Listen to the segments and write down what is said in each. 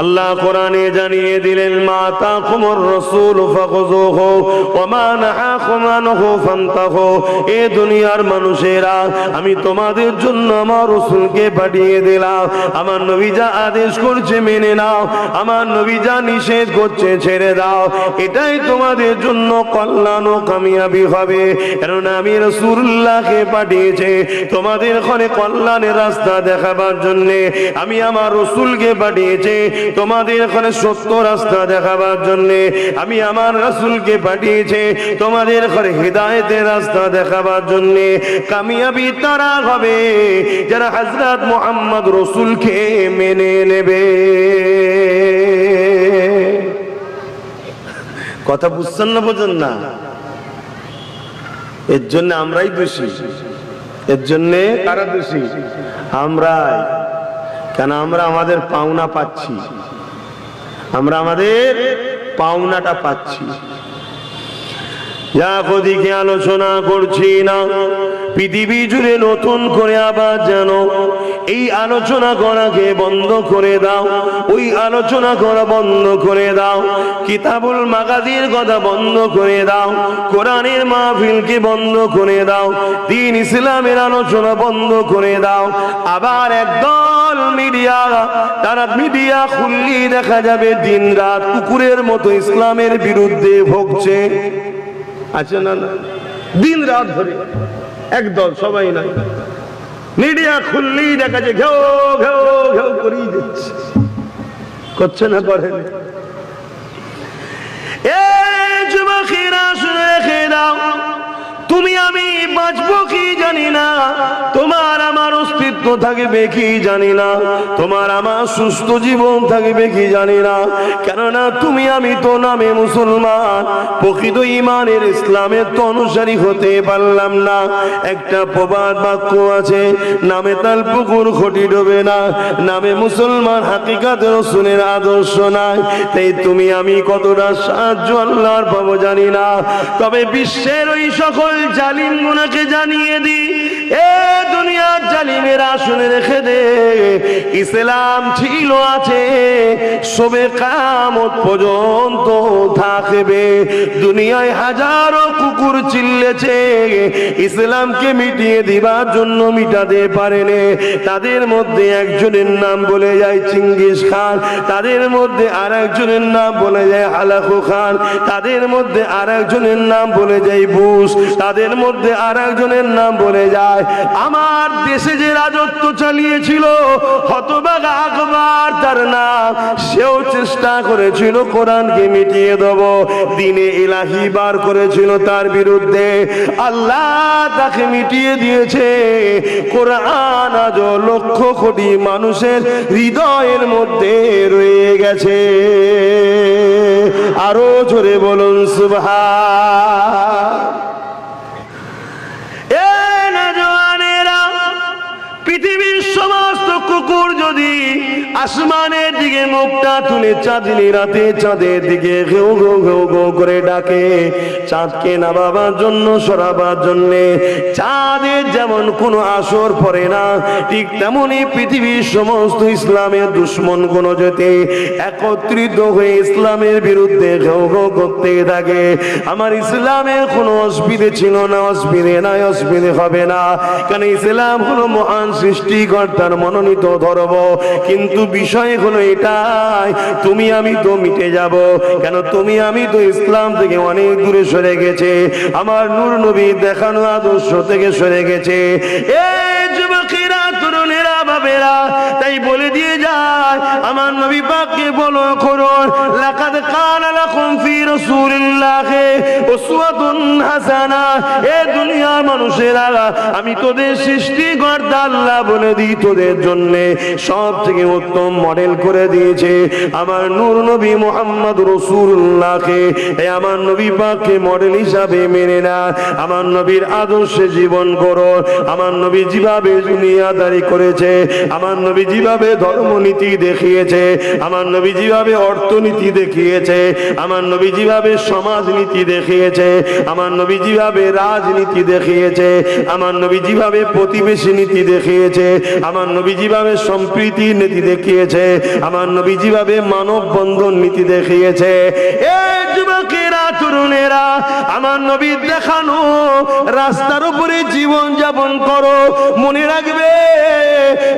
আল্লাহ কোরআনে জানিয়ে দিলেন, মা তাকুমুর রাসূল ফাখুযুহু ওয়া মা নাহাকুম আনহু ফান্তাহু। এ দুনিয়ার মানুষেরা, আমি তোমাদের জন্য আমার রাসূলকে পাঠিয়ে দিলাম। আমার নবী যা আদেশ করছে মেনে নাও, আমার নবী যা নিষেধ করছে ছেড়ে দাও। এটাই তোমাদের জন্য কল্যাণ ও কামিয়াবি হবে। কারণ আমি রাসূলুল্লাহকে পাঠিয়েছি তোমাদের ঘরে কল্যাণের রাস্তা দেখাবার জন্য। আমি আমার রাসূলকে পাঠিয়েছি তোমাদের ঘরে সত্য রাস্তা দেখাবার জন্য। আমি আমার রাসূলকে পাঠিয়েছি তোমাদের ঘরে হিদায়াতের রাস্তা দেখাবার জন্য। কামিয়াবি তারা হবে যারা হযরত মুহাম্মদ রাসূলকে মেনে নেবে। কথা বুঝছেন না, বোঝেন না? এর জন্য আমরাই দোষী। এর জন্য কারা দোষী? আমরাই। কেন? আমরা আমাদের পাওনা পাচ্ছি, আমরা আমাদের পাওনাটা পাচ্ছি। যা ওদিকে আলোচনা করছি না, পৃথিবী জুড়ে নতুন করে আবার যেন এই আলোচনা করাকে বন্ধ করে দাও, ওই আলোচনা করা বন্ধ করে দাও, কিতাবুল মাগাজির কথা বন্ধ করে দাও, কোরআনের মাহফিলকে বন্ধ করে দাও, দ্বীন ইসলামের আলোচনা বন্ধ করে দাও। আবার একদল মিডিয়া, তারা মিডিয়া খুললি দেখা যাবে দিন রাত কুকুরের মতো ইসলামের বিরুদ্ধে ভোগছে। আছে না? দিন রাত ধরে একদল, সবাই নাই, মিডিয়া খুললি দেখা যায় ঘেউ ঘেউ ঘেউ করেই দিচ্ছে। করছে না? করেন? এ যুবকেরা শুনে রেখে দাও, তুমি আমি বাঁচবো কি জানি না, তোমার আমার অস্তিত্ব থাকবে কি জানি না, তোমার আমার সুস্থ জীবন থাকবে কি জানি না। কেননা তুমি আমি তো নামে মুসলমান, প্রকৃত ইমানের ইসলামের তো অনুসারী হতে পারলাম না। একটা প্রবাদ বাক্য আছে, নামে তাল পুকুর ঘটি ডোবে না, নামে মুসলমান হাকিকাতে রাসূলের আদর্শ নাই। তাই তুমি আমি কতটা সাহায্য আল্লাহর পাবো জানি না। তবে বিশ্বের ওই সকল জালিম গুনাহকে জানিয়ে দি, এ দুনিয়ার জালিমেরা শুনে রেখে দে, ইসলাম ছিল আছে সবে কিয়ামত পর্যন্ত থাকবে। দুনিয়ায় হাজারো কুকুর চিল্লেছে, ইসলামকে মিটিয়ে দিবার জন্য মিটাতে পারেনি। তাদের মধ্যে একজনের নাম বলে যায় চিঙ্গিস খান, তাদের মধ্যে আর একজনের নাম বলে যায় হালাকু খান, তাদের মধ্যে আর একজনের নাম বলে যায় বুশ, তাদের মধ্যে আর একজনের নাম বলে যায় আমার দেশে যে রাজত্ব চালিয়েছিল হতভাগা আকবর তার নাম। সেও চেষ্টা করেছিল কোরআনকে মিটিয়ে দেব, দ্বীনে ইলাহি বার করেছিল তার বিরুদ্ধে। আল্লাহ তাকে মিটিয়ে দিয়েছে। কোরআন আজ লক্ষ কোটি মানুষের হৃদয়ের মধ্যে রয়ে গেছে। আরো জোরে বলুন সুবহান। পৃথিবীর সমস্ত কুকুর যদি আসমানের দিকে মুখটা তুলে চাঁদনি রাতে চাঁদের দিকে ঘেউ ঘেউ ঘেউ ঘেউ করে ডাকে, চাঁদকে নামাবার জন্য সরাবার জন্যে, চাঁদের যেমন কোনো আসর পড়ে না, ঠিক তেমনি পৃথিবীর সমস্ত ইসলামের দুশ্মন কোন যেতে একত্রিত হয়ে ইসলামের বিরুদ্ধে ঘেউ ঘেউ করতে থাকে। আমার ইসলামের কোনো অসুবিধে ছিল না, অসুবিধে নাই, অসুবিধে হবে না, কারণ ইসলাম হলো মহান সৃষ্টিকর্তার মনোনীত ধর্ম। কিন্তু বিষয় হলো এটাই, তুমি আমি তো মিটে যাব। কেন? তুমি আমি তো ইসলাম থেকে অনেক দূরে সরে গেছে, আমার নূর নবী দেখানো আদর্শ থেকে সরে গেছে। এই যুবকেরা, তরুণেরা, বাবেরা, তাই বলে দিয়ে যায় আমার নবী পাককে বলো করুন, লাকাদ কানা লাকুম ফি রাসূলিল্লাহি উসওয়াতুন হাসানা। এ দুনিয়ার মানুষেরা, আমি তোদের সৃষ্টিকর্তা আল্লাহ বলে দিই, তোদের জন্য সব থেকে উত্তম মডেল করে দিয়েছে আমার নূর নবী মুহাম্মদ রাসূলুল্লাহকে। আমার নবী পাককে মডেল হিসাবে মেনে না, আমার নবীর আদর্শে জীবন করো। আমার নবী যেভাবে দুনিয়াদারি করেছে আমার নবী যেভাবে ধর্মনীতি দেখিয়েছে, আমার নবী যেভাবে অর্থনীতি দেখিয়েছে, আমার নবী যেভাবে সমাজনীতি দেখিয়েছে, আমার নবী যেভাবে রাজনীতি দেখিয়েছে, আমার নবী যেভাবে প্রতিবেশী নীতি দেখিয়েছে, আমার নবী যেভাবে সম্প্রীতি নীতি দেখিয়েছে, আমার নবী যেভাবে মানব বন্ধন নীতি দেখিয়েছে, এই যুবকেরা তরুণেরা আমার নবীর দেখানো রাস্তার উপরে জীবন যাপন করো। মনে রাখবে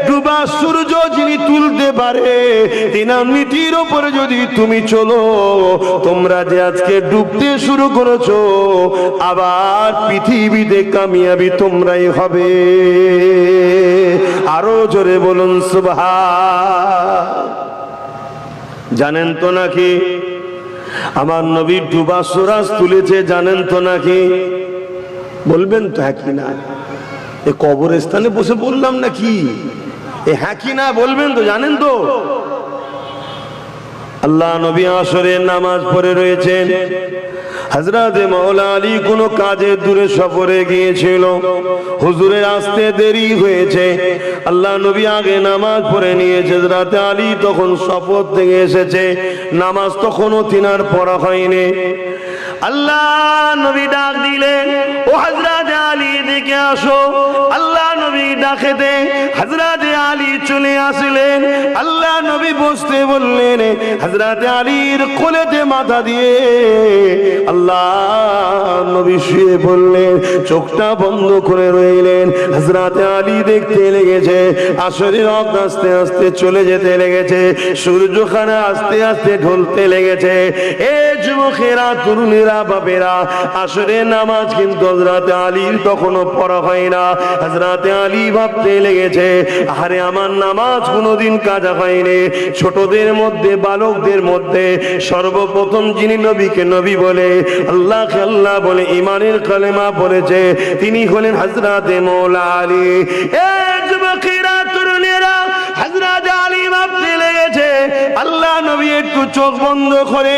ডুবা সূর্য যিনি তুলতে পারে তিনার নীতির উপরে যদি তুমি চলো, তোমরা যে আজকে ডুবতে শুরু করেছো আবার পৃথিবীতে কামিয়াবি তোমরাই হবে। আরো জোরে বলুন সুবহান। জানেন তো নাকি আমার নবী ডুবা সূরজ তুলেছে? জানেন তো নাকি? বলবেন তো হ্যাঁ কি না? এ কবরস্থানে বসে বললাম নাকি? এ হ্যাঁ কি না বলবেন তো? জানেন তো? আল্লাহ নবী আসরের নামাজ পড়ে রয়েছেন। হযরত মাওলা আলী কোনো কাজে দূরে সফরে গিয়েছিল, হুজুরের আসতে দেরি হয়েছে। আল্লাহ নবী আগে নামাজ পড়ে নিয়েছে। হযরত আলী তখন সফর থেকে এসেছে, নামাজ তখনও তিনার পড়া হয়নি। আল্লাহ নবী ডাক দিলেন, ও হযরত আলী দিকে আসো। আল্লাহ নবী ডাকেতে হযরত আলী চলে আসলেন। আল্লাহ নবী বসতে বললেন, হযরত আলীর কোলেতে মাথা দিয়ে আল্লাহ নবী শুয়ে বললেন, চোখটা বন্ধ করে রইলেন। হযরত আলী দেখতে লেগেছে আসরের রাত আস্তে আস্তে চলে যেতে লেগেছে, সূর্যখানা আস্তে আস্তে ঢলতে লেগেছে। এ যুবকেরা তরুণেরা বাপেরা, আসরের নামাজ কিন্তু হযরত আলীর তখনও পড়া হয় না। হযরত আলী ভাবতে লেগেছে, আরে আমার নামাজ কোনোদিন কাজা হয়নি। ছোটদের মধ্যে বালকদের মধ্যে সর্বপ্রথম যিনি নবীকে নবী বলে, আল্লাহকে আল্লাহ বলে ঈমানের কালেমা পড়েছে, তিনি হলেন হযরত মাওলা আলী। এ যুবকেরা তরুণেরা, হযরত আলী ভাবতে লেগেছে, আল্লাহ নবী একটু চোখ বন্ধ করে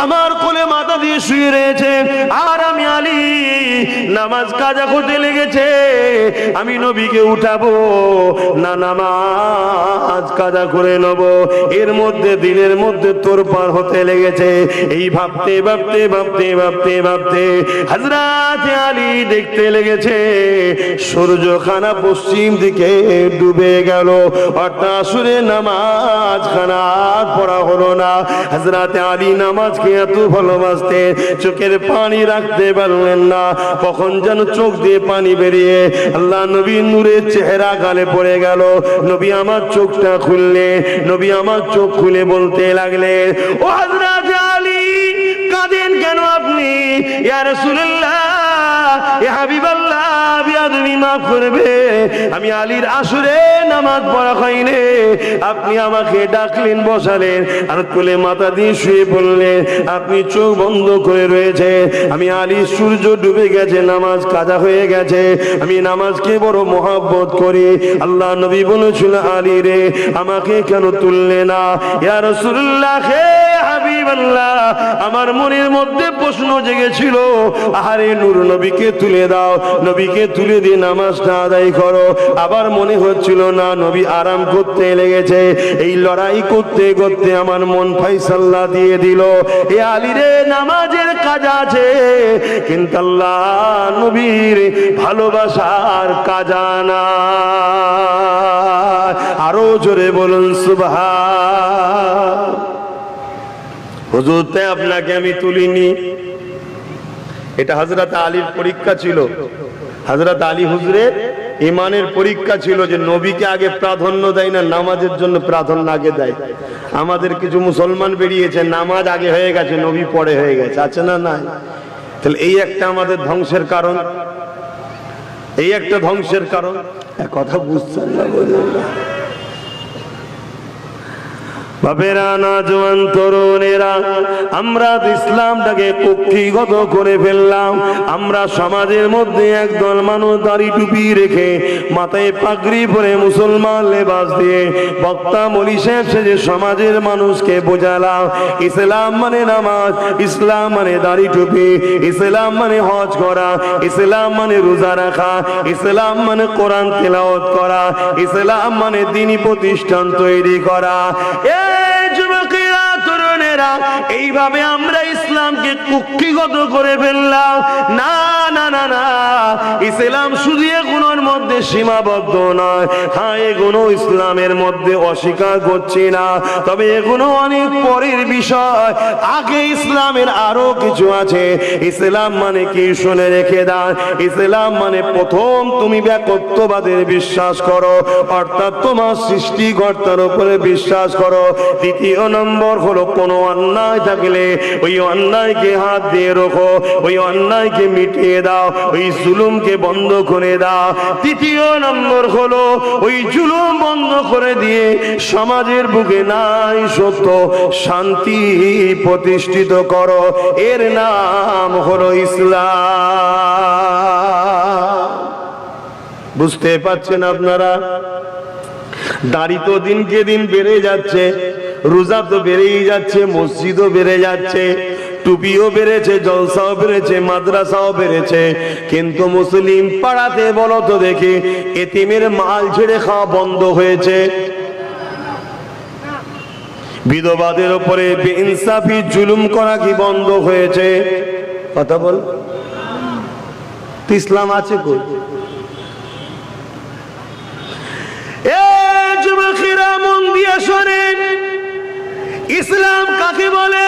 আমার কোলে মাথা দিয়ে শুয়ে রয়েছে, আর আমি আলী নামাজ কাজা করতে লেগেছে। আমি নবীকে উঠাবো না নামাজ কাজা করে নেব? এর মধ্যে দিনের মধ্যে তোরপার হতে লেগেছে। এই ভাবতে ভাবতে ভাবতে ভাবতে ভাবতে হযরত আলী দেখতে লেগেছে সূর্যখানা পশ্চিম দিকে ডুবে গেল, অর্থাৎ আসরের নামাজ খানা পড়া হলো না। হযরত আলী নামাজকে এত ভালোবাসতেন, চোখের পানি রাখতে পারলেন না। কখন যেন চোখ দিয়ে পানি বেরিয়ে আল্লাহ নবীর নূরের চেহারা গালে পড়ে গেল। নবী আমার চোখটা খুললে, নবী আমার চোখ খুলে বলতে লাগলেন, ও হযরত আলী কাঁদেন কেন আপনি? ইয়া রাসূলুল্লাহ, ইয়া হাবিবাল্লাহ, বিয়াদবি মাফ করবে, আমি আলীর আসরে নামাজ পড়া হয়নি। আপনি আমাকে ডাকলেন, বসালেন, আর কোলে মাথা দিয়ে শুয়ে বললেন, আপনি চোখ বন্ধ করে রয়েছে, আমি আলী সূর্য ডুবে গেছে, নামাজ কাজা হয়ে গেছে, আমি নামাজকে বড় মহব্বত করি। আল্লাহ নবী বলেছিল, আলী রে আমাকে কেন তুললে না? ইয়া রাসূলুল্লাহ, হে হাবিবাল্লাহ, আমার মনের মধ্যে প্রশ্ন জেগেছিল, আরে নূর নবীকে তুলে দাও, নবীকে তুলে দিয়ে নামাজটা আদায় করো। আবার মনে হচ্ছিল না, নবী আরাম করতে লেগেছে। এই লড়াই করতে করতে আমার মন ফাইসাল্লা দিয়ে দিল, এ আলী রে নামাজের কাজ আছে, কিন্তু আল্লাহ নবীর ভালোবাসার কাজা না। আরো জোরে বলুন সুবহান। হুজুর তাই আপনাকে আমি তুলিনি। এটা হযরত আলীর পরীক্ষা ছিল, হযরত আলী হুজুরের ঈমানের পরীক্ষা ছিল, যে নবীকে আগে প্রাধান্য দেয় না, নামাজের জন্য প্রাধান্য আগে দেয়। আমাদের কিছু মুসলমান বেরিয়েছে, নামাজ আগে হয়ে গেছে, নবী পরে হয়ে গেছে, আছে না? নাই। তাহলে এই একটা আমাদের ধ্বংসের কারণ, এই একটা ধ্বংসের কারণ। কথা বুঝছেন না? বাপেরা, নওজোয়ান তরুণেরা, আমরা ইসলামটাকে কুক্ষিগত করে ফেললাম। আমরা সমাজের মধ্যে একদল মানুষ দাড়ি টুপি রেখে মাথায় পাগড়ি পরে মুসলমান লেবাস দিয়ে বক্তা মলি সাহেব সেজে সমাজের মানুষকে বোঝালাম ইসলাম মানে নামাজ, ইসলাম মানে দাড়ি টুপি, ইসলাম মানে হজ করা, ইসলাম মানে রোজা রাখা, ইসলাম মানে কোরআন তেলাওয়াত করা, ইসলাম মানে দ্বীনি প্রতিষ্ঠান তৈরি করা। যুবকেরা, তরুণেরা, এইভাবে আমরা ইসলামকে কুক্ষিগত করে ফেললাম। না না না না, ইসলাম শুধু এগুলোর মধ্যে সীমাবদ্ধ নয়। হ্যাঁ, এগুলো ইসলামের মধ্যে অস্বীকার করছি না, তবে এগুলো অনেক পরের বিষয়। আগে ইসলামের আরো কিছু আছে। ইসলাম মানে কি শুনে রেখে দাও। ইসলাম মানে প্রথম তুমি একত্ববাদের বিশ্বাস করো, অর্থাৎ তোমার সৃষ্টিকর্তার উপরে বিশ্বাস করো। দ্বিতীয় নম্বর হলো কোনো অন্যায় থাকলে ওই অন্যায়কে হাত দিয়ে রাখো, ওই অন্যায়কে মিটিয়ে দাও, ওই জুলুমকে বন্ধ করে দাও। তৃতীয় নম্বর হলো ওই জুলুম বন্ধ করে দিয়ে সমাজের বুকে নাই সত্য শান্তি প্রতিষ্ঠিত করো। এর নাম হলো ইসলাম। বুঝতে পারছেন আপনারা? দাড়ি তো দিনকে দিন বেড়ে যাচ্ছে, রোজা তো বেড়েই যাচ্ছে, মসজিদও বেড়ে যাচ্ছে, টুপিও বেড়েছে, জলসাও বেড়েছে, মাদ্রাসাও বেড়েছে, কিন্তু মুসলিম পাড়াতে বলো তো দেখি এতিমের মাল ছেড়ে খাওয়া বন্ধ হয়েছে। বিধবাদের উপরে বেইনসাফি জুলুম করা কি বন্ধ হয়েছে? কথা বল। ইসলাম আছে কই? যুবকেরা, মন দিয়ে শোনেন, ইসলাম কাকে বলে?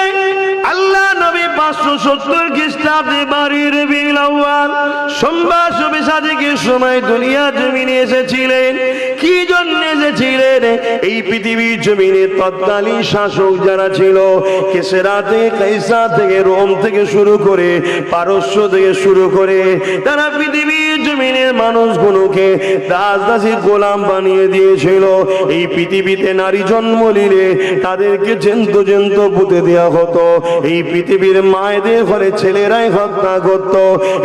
আল্লাহ নবী 570 খ্রিস্টাব্দে বাড়ির রবিউল আউয়াল সোমবার শবে সাদেকের সময় দুনিয়া জমিনে এসেছিলেন। কি জন্য এসেছিলেন? এই পৃথিবীর জমিনে তৎকালীন শাসক যারা ছিল, কিসরা থেকে, কাইসার থেকে, রোম থেকে শুরু করে, পারস্য থেকে শুরু করে, তারা পৃথিবীর জমিনের মানুষগুলোকে দাস-দাসী গোলাম বানিয়ে দিয়েছিল। এই পৃথিবীতে নারী জন্ম নিলে তাদেরকে জ্যান্ত জ্যান্ত পুঁতে দেওয়া হতো। এই পৃথিবীর মায়েদের ঘরে ছেলেরাই হত্যা করত,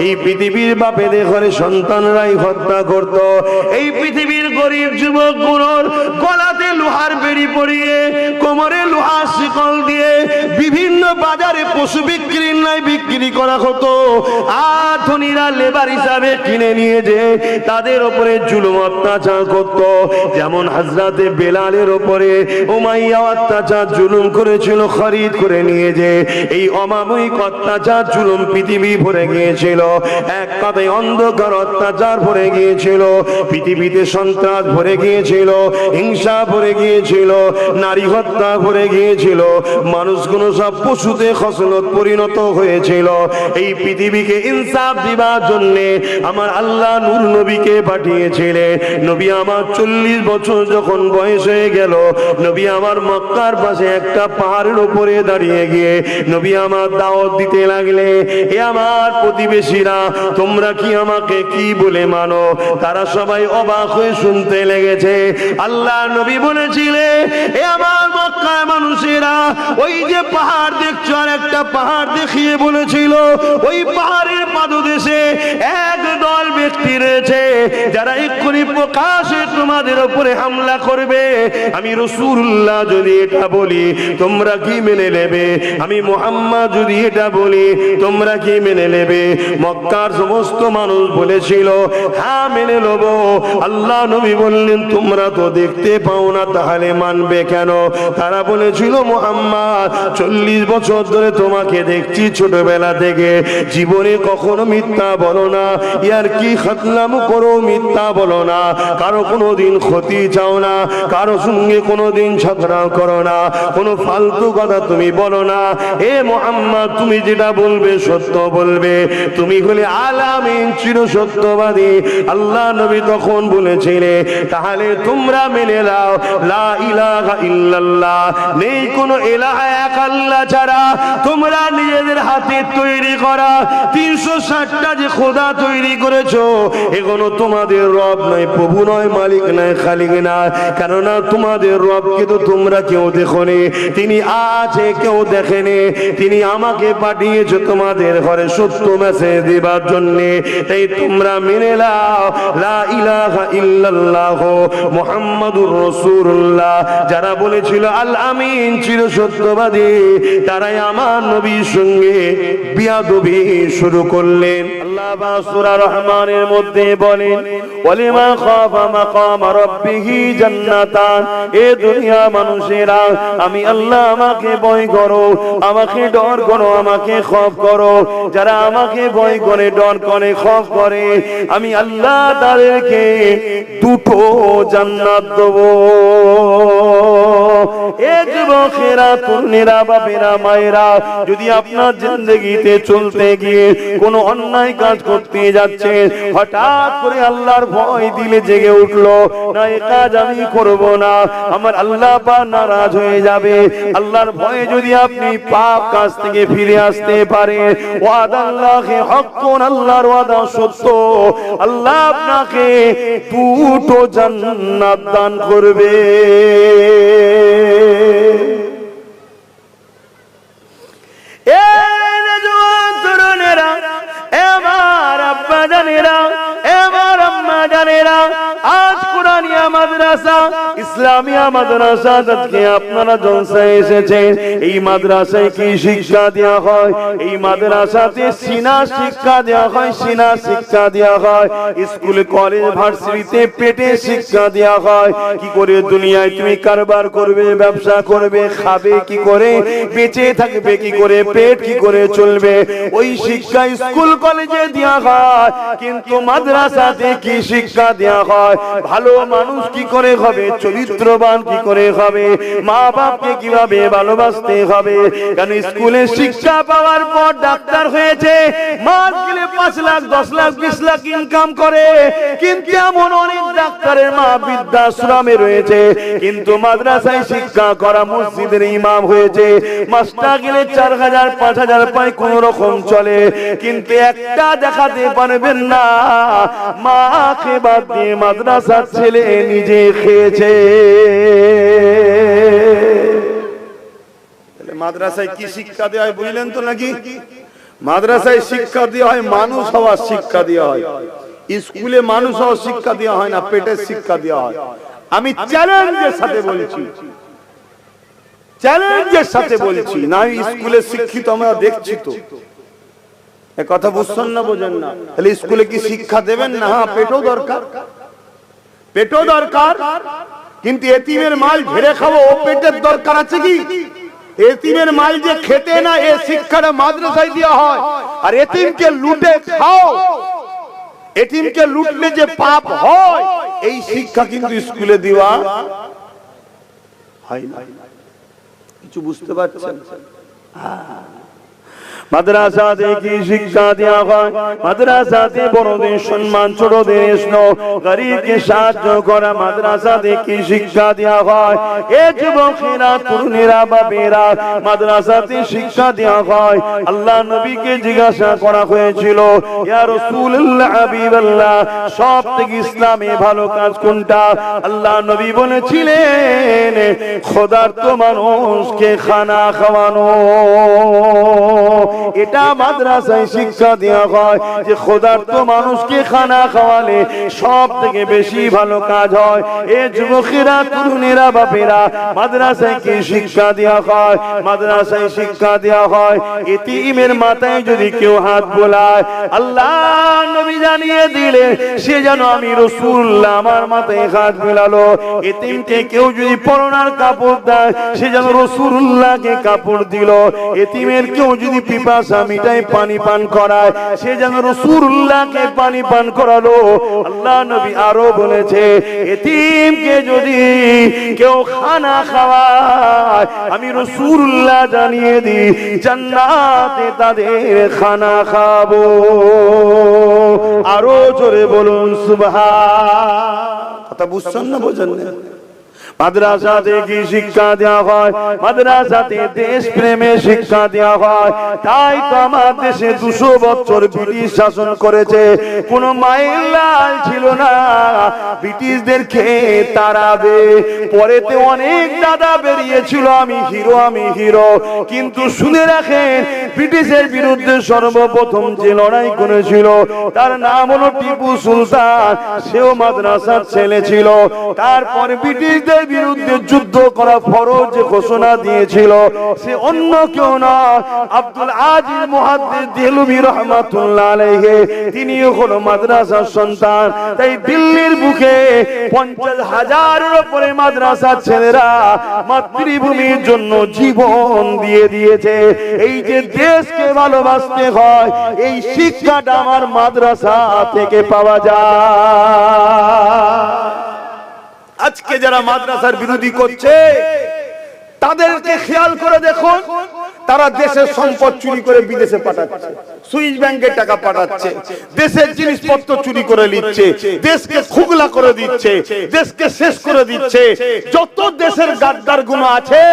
এই পৃথিবীর বাপেদের ঘরে সন্তানরাই হত্যা করত। এই পৃথিবীর গরিব যুবকগুলোর গলাতে লোহার বেড়ি পরিয়ে, কোমরে লোহার শিকল দিয়ে বিভিন্ন বাজারে পশু বিক্রির নাই বিক্রি করা হতো। আর ধনীরা লেবার হিসাবে কিনে নিয়ে যে তাদের উপরে জুলুম অত্যাচার করত। যেমন হযরতে বেলালের উপরে উমাইয়া অত্যাচার জুলুম করেছিল, খরিদ করে নিয়ে যে এই অমানবিক অত্যাচার জুলুম পৃথিবী ভরে গিয়েছিল। এক কথায় অন্ধকার অত্যাচার ভরে গিয়েছিল পৃথিবীতে, সন্ত্রাস ভরে গিয়েছিল, হিংসা ভরে গিয়েছিল, নারী হত্যা ভরে গিয়েছিল, মানুষগুলো সব পশুতে খসলত পরিণত হয়েছিল। এই পৃথিবীকে ইনসাফ দিবার জন্য আমার আল্লাহ নূর নবীকে পাঠিয়েছিলেন। নবী আমার 40 বছর যখন বয়স হয়ে গেল, নবী আমার মক্কার পাশে একটা পাহাড়ের উপরে দাঁড়িয়ে গিয়ে নবী আমার দাওয়াত দিতে লাগলে, এ আমার প্রতিবেশীরা, তোমরা কি আমাকে কি বলে মানো? তারা সবাই অবাক হয়ে শুনতে লেগেছে। আল্লাহ নবী বলেছিলেন, এ আমার মক্কার মানুষেরা, ওই যে পাহাড় দেখছো, আর একটা পাহাড় দেখিয়ে বলেছিল, ওই পাহাড়ের পাদদেশে এক দল ব্যক্তি রয়েছে যারা এক্ষুনি প্রকাশে তোমাদের উপরে হামলা করবে। আমি রাসূলুল্লাহ যদি এটা বলি তোমরা কি মেনে নেবে? আমি মুহাম্মদ যদি এটা বলি তোমরা কি মেনে নেবে? মক্কার সমস্ত মানুষ বলেছিল, হ্যাঁ মেনে নেব। আল্লাহ নবী বললেন, তোমরা তো দেখতে পাও না, তাহলে মানবে কেন? তারা বলেছিল, মুহাম্মদ 40 বছর ধরে তোমাকে দেখছি, ছোটবেলা থেকে জীবনে কখনো মিথ্যা বলো না, ইয়ার কি খাতলাম করো, মিথ্যা বলো না, কারো কোনোদিন ক্ষতি চাও না, কারো সঙ্গে কোনোদিন ঝগড়া করো না, কোনো ফালতু কথা তুমি বলো না। এ মুহাম্মদ, তুমি যেটা বলবে সত্য বলবে, তুমি হলে আলামিন চির সত্যবাদী। আল্লাহ নবী তখন বলেছিলেন, তাহলে তোমরা মেনে নাও লা ইলাহা ইল্লাল্লাহ নেই কোনো ইলাহা এক আল্লাহ ছাড়া। তোমরা নিজেদের হাতে তৈরি করা 360টা যে খোদা তৈরি করেছো, এগুলো তোমাদের রব নয়, প্রভু নয়, মালিক নয়, খালিক নয়। কেননা তোমাদের রবকে তো তোমরা কেউ দেখোনি, তিনি আছে কেউ দেখেনি। তিনি আমাকে পাঠিয়েছে তোমাদের ঘরে সত্য মেসেজ দেবার জন্য। তাই তোমরা মেনে নাও লা ইলাহা ইল্লাল্লাহ মুহাম্মাদুর রাসূলুল্লাহ। যারা বলেছিল আল আমিন চির সত্যবাদী, তারাই আমার নবীর সঙ্গে বিয়াদবি শুরু করলেন। আল্লাহ সূরা রহমানের মধ্যে বলেন ওয়ালিমা খাফা মাকাম রাব্বিহি জান্নাতান। এ দুনিয়া মানুষেরা, আমি আল্লাহ আমাকে ভয় করো, আমাকে ডর করো, আমাকে খৌফ করো। যারা আমাকে ভয় করে, ডর করে, খৌফ করে, আমি আল্লাহ তাদেরকে দুটো জান্নাত দেব। এ যুবকেরা, তরুণেরা, বাপেরা, মায়েরা, যদি আপনার জিন্দেগিতে চলতে গিয়ে কোনো অন্যায় কাজ করতে যাচ্ছে, হঠাৎ করে আল্লাহর ভয় দিলে জেগে উঠলো, না এই কাজ আমি করব না, আমার আল্লাহ পাক নারাজ হয়ে যাবে। আল্লাহর ভয়ে যদি আপনি পাপ কাজ থেকে ফিরে আসতে পারেন, ওয়াদাল্লাহি হক্কুন, আল্লাহর ওয়াদা সত্য, আল্লাহ আপনাকে দুটো জান্নাত দান করবে। তরুণেরা, এবার আব্বা জানেরা, এবার আম্মা জানেরা, আজ কোরআনিয়া মাদ্রাসা, ইসলামিয়া মাদ্রাসা আজকে আপনারা জলসায় এসেছেন। এই মাদ্রাসায় কি শিক্ষা দেওয়া হয়? এই মাদ্রাসাতে সিনা শিক্ষা দেওয়া হয়, সিনা শিক্ষা দেওয়া হয়। স্কুল, কলেজ, ভার্সিটিতে পেটে শিক্ষা দেওয়া হয়। কি করে দুনিয়ায় তুমি কারবার করবে, ব্যবসা করবে, খাবে কি করে, বেঁচে থাকবে কি করে, পেট কি করে চলবে, ওই শিক্ষা স্কুল কলেজে দেওয়া হয়। কিন্তু মাদ্রাসাতে কি শিক্ষা দেওয়া হয়? ভালো মানুষ কি করে হবে, চরিত্রবান কি করে হবে, মা বাপকে কিভাবে ভালোবাসতে হবে। কারণ স্কুলে শিক্ষা পাওয়ার পর ডাক্তার হয়েছে, মাস গেলে 5 লাখ, 10 লাখ, 20 লাখ ইনকাম করে। কিন্তু এমন অনেক ডাক্তারের মা বৃদ্ধাশ্রমে রয়েছে, কিন্তু মাদ্রাসায় শিক্ষা করা মসজিদের ইমাম হয়েছে, মাসটা গেলে 4000, 5000 পায়, কোন রকম চলে। কিন্তু একটা দেখাতে পারবেন না মাকে বাদ দিয়ে মাদ্রাসার ছেলে নিজে খেয়েছে। মাদ্রাসায় কি শিক্ষা দেওয়া হয় বুঝলেন তো নাকি? মাদ্রাসায় শিক্ষা দেওয়া হয় মানুষ হওয়ার শিক্ষা দেওয়া হয়। স্কুলে মানুষ হওয়ার শিক্ষা দেওয়া হয় না, পেটের শিক্ষা দেওয়া হয়। আমি চ্যালেঞ্জের সাথে বলছি, চ্যালেঞ্জের সাথে বলছি, না স্কুলে শিক্ষিত আমরা দেখছি তো। কথা বুঝছেন না, বোঝেন না? তাহলে স্কুলে কি শিক্ষা দেবেন না? হ্যাঁ, পেটও দরকার, পেটও দরকার। কিন্তু এতিমের মাল ঝেড়ে খাবো, ও পেটের দরকার আছে কি? এতিমের মাল যে খেতে না, এই শিক্ষাটা মাদ্রাসায় দেওয়া হয়। আর এতিমকে লুটে খাও, এতিমকে লুটলে যে পাপ হয়, এই শিক্ষা কিন্তু স্কুলে দেওয়া হয় না। কিছু বুঝতে পারছেন? মাদ্রাসাতে কি শিক্ষা দেওয়া হয়? মাদ্রাসাতে বড়দের সম্মান, ছোটদের স্নেহ, গরিবকে সাহায্য করা। মাদ্রাসাতে কি শিক্ষা দেওয়া হয়? এ যুবকেরা, তরুণেরা, বাপেরা, মাদ্রাসাতে শিক্ষা দেওয়া হয়। আল্লাহ নবীকে জিজ্ঞাসা করা হয়েছিল, ইয়া রাসূলুল্লাহ, হাবিবাল্লাহ, সব থেকে ইসলামে ভালো কাজ কোনটা? আল্লাহ নবী বলেছিলেন, খোদার্থ মানুষকে খানা খাওয়ানো। এটা মাদ্রাসায় শিক্ষা দেওয়া হয় যে খোদার্থ মানুষকে খানা খাওয়ালে সব থেকে বেশি ভালো কাজ হয়। এ যুবকেরা, তরুণেরা, বাপেরা, মাদ্রাসায় কি শিক্ষা দেওয়া হয়? মাদ্রাসায় শিক্ষা দেওয়া হয় এতিমের মাথায় যদি কেউ হাত বোলায়, আল্লাহ নবী জানিয়ে দিলে সে যেন আমি রাসূলুল্লাহ, আমার মাথায় হাত বোলালো। এতিমকে কেউ যদি পরনার কাপড় দেয়, সে যেন রাসূলুল্লাহকে কাপড় দিল। এতিমের কেউ যদি পিপাসা মিটায়, পানি পান করায়, সে যেন রাসূলুল্লাহকে পানি পান করালো। আল্লাহ নবী আরো বলেছে, এতিমকে যদি কেউ খানা খাওয়ায়, আমি রাসূলুল্লাহ জানিয়ে দিই জান্নাতে তাদের খানা খাবো। আরো জোরে বলুন সুবহান। কথা বুঝছেন না, বোঝেন না? মাদ্রাসাতে কি শিক্ষা দেওয়া হয়? মাদ্রাসাতে দেশ প্রেমের শিক্ষা দেওয়া হয়। তাই তো আমার দেশে 200 বছর ব্রিটিশ শাসন করেছে, কোনো মায়ের লাল ছিল না ব্রিটিশদেরকে তাড়াবে। পরেতে অনেক দাদা বেরিয়েছিল আমি হিরো আমি হিরো, কিন্তু শুনে রাখেন ব্রিটিশের বিরুদ্ধে সর্বপ্রথম যে লড়াই করেছিল তার নাম হলো টিপু সুলতান। সেও মাদ্রাসার ছেলে ছিল। তারপর ব্রিটিশদের বিরুদ্ধে যুদ্ধ করা ফরজ ঘোষণা দিয়েছিল সে অন্য কেউ নয়, আব্দুল আজিজ মুহাদ্দিস দেহলভী রাহমাতুল্লাহ আলাইহি। তিনিও হলো মাদ্রাসার সন্তান। তাই দিল্লির বুকে 50,000-এর উপরে মাদ্রাসার ছেলেরা মাতৃভূমির জন্য জীবন দিয়ে দিয়েছে। এই যে দেশকে ভালোবাসতে হয়, এই শিক্ষাটা আমার মাদ্রাসা থেকে পাওয়া যায়। আজকে যারা মাদ্রাসার বিরোধী করছে তাদেরকে খেয়াল করে দেখুন, তারা দেশের সম্পদ চুরি করে বিদেশে পাঠাচ্ছে, সুইস ব্যাংকের টাকা পাঠাচ্ছে, দেশের জিনিসপত্র চুরি করে নিচ্ছে, দেশকে খুগলা করে দিচ্ছে, দেশকে শেষ করে দিচ্ছে। যত দেশের গাদ্দার গুলো আছে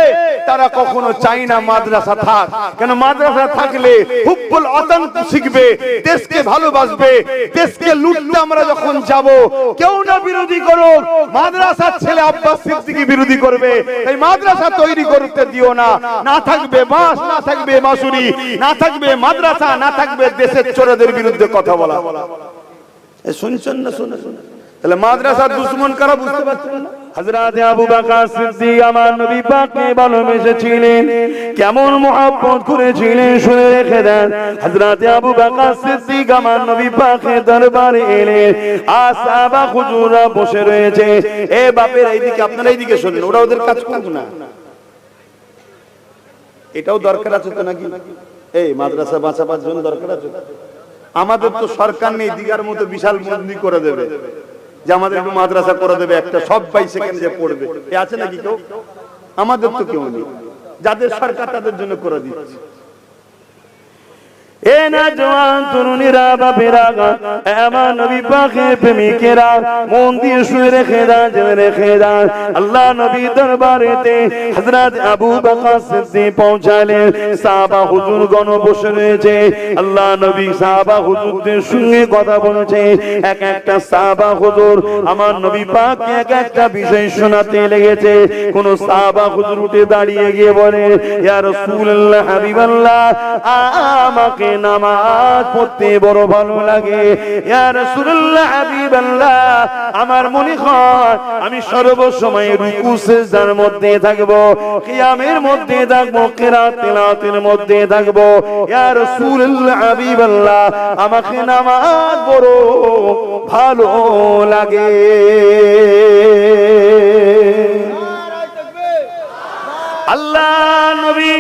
তারা কখনো চায় না মাদ্রাসা থাক। কেন? মাদ্রাসা থাকলে হুব্বুল ওয়াতান শিখবে, দেশকে ভালোবাসবে। দেশকে লুটতে আমরা যখন যাব, কেউ না বিরোধী করুক, মাদ্রাসার ছেলে আব্বাস সিদ্দিকী বিরোধী করবে। এই মাদ্রাসা তৈরি করতে দিও না। না থাকবে বাস, না থাকবে মাসুরি, না থাকবে মাদ্রাসা, না থাকবে দেশের চোরদের বিরুদ্ধে কথা বলা। শুনছেন না? শুনে তাহলে মাদ্রাসার দুশমন কারা বুঝতে পারছেন না? হযরত আবু বকর সিদ্দিক আমার নবী পাককে ভালোবেসেছিলেন, কেমন মহব্বত করেছিলেন শুনে রেখে দেন। হযরত আবু বকর সিদ্দিক আমার নবী পাকের দরবারে এলেন, আর সাহাবা হুজুররা বসে রয়েছে। এ বাপের এইদিকে, আপনারা এইদিকে শুনুন, ওরা ওদের কাজ করবে না। এটাও দরকার আছে তো নাকি? এই মাদ্রাসা বাঁচাবার জন্য দরকার আছে। আমাদের তো সরকার নেই দিগার মতো বিশাল মন্দির করে দেবে যে আমাদের একটু মাদ্রাসা করে দেবে, একটা সব 22 সেকেন্ডে পড়বে। এ আছে নাকি কেউ? আমাদের তো কেউ নেই। যাদের সরকার তাদের জন্য করে দিচ্ছে। এ না জওয়ান তরুণীরা, বাপেরা, আমার নবী পাকের প্রেমিকেরা, মন দিয়ে শুনে রেখে দান, জেনে রেখে দান। আল্লাহ নবী দরবারেতে হযরত আবু বকর সিদ্দিক পৌঁছালেন। সাহাবা হুজুরগণ বসে রয়েছে। আল্লাহ নবী সাহাবা হুজুরদের সঙ্গে কথা বলছে। এক একটা সাহাবা হুজুর আমার নবী পাককে এক একটা বিষয় শোনাতে লেগেছে। কোন সাহাবা হুজুর উঠে দাঁড়িয়ে গিয়ে বলে, ইয়া রাসূলুল্লাহ, হাবিবাল্লাহ, আমাকে নামাজ পড়তে বড় ভালো লাগে। ইয়া রাসূলুল্লাহ, হাবিবাল্লাহ, আমার মনে হয় আমি সর্বসময় রুকু সিজদার মধ্যে থাকব, কিয়ামের মধ্যে থাকব, কিরাত তিলাওয়াতের মধ্যে থাকব। ইয়া রাসূলুল্লাহ, হাবিবাল্লাহ, আমাকে নামাজ বড় ভালো লাগে। আল্লাহ নবী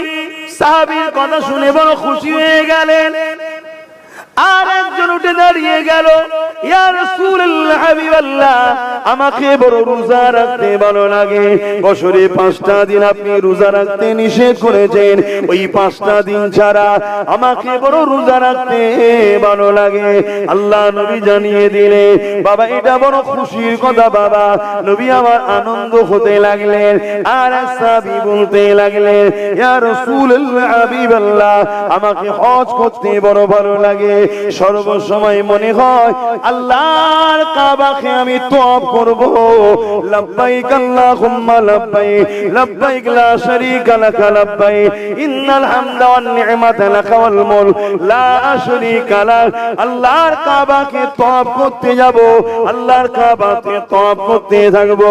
সাহাবীর কথা শুনে বড় খুশি হয়ে গেলেন। আর একজন উঠে দাঁড়িয়ে গেল, ইয়া রাসূলুল্লাহ, হাবিবাল্লাহ, আমাকে বড় রোজা রাখতে ভালো লাগে। বছরে 5টা দিন আপনি রোজা রাখতে নিষেধ করেছেন, ওই 5টা দিন ছাড়া আমাকে বড় রোজা রাখতে ভালো লাগে। আল্লাহ নবী জানিয়ে দিলে, বাবা এটা বড় খুশির কথা। বাবা নবী আমার আনন্দ হতে লাগলেন। আর এক সাহাবী বলতে লাগলেন, ইয়া রাসূলুল্লাহ, হাবিবাল্লাহ, আমাকে হজ করতে বড় ভালো লাগে। সর্বসময় মনে হয় আল্লাহর কাবাকে আমি তওয়াফ করব। লাব্বাইক আল্লাহুম্মা লাব্বাইক, লাব্বাইক লা শারীকা লাক লাব্বাইক, ইন্নাল হামদা ওয়ান নি'মাতা লাক ওয়াল মুলক লা শারীকা লাক। আল্লাহর কাবাকে তওয়াফ করতে যাব, আল্লাহর কাবাকে তওয়াফ করতে থাকব।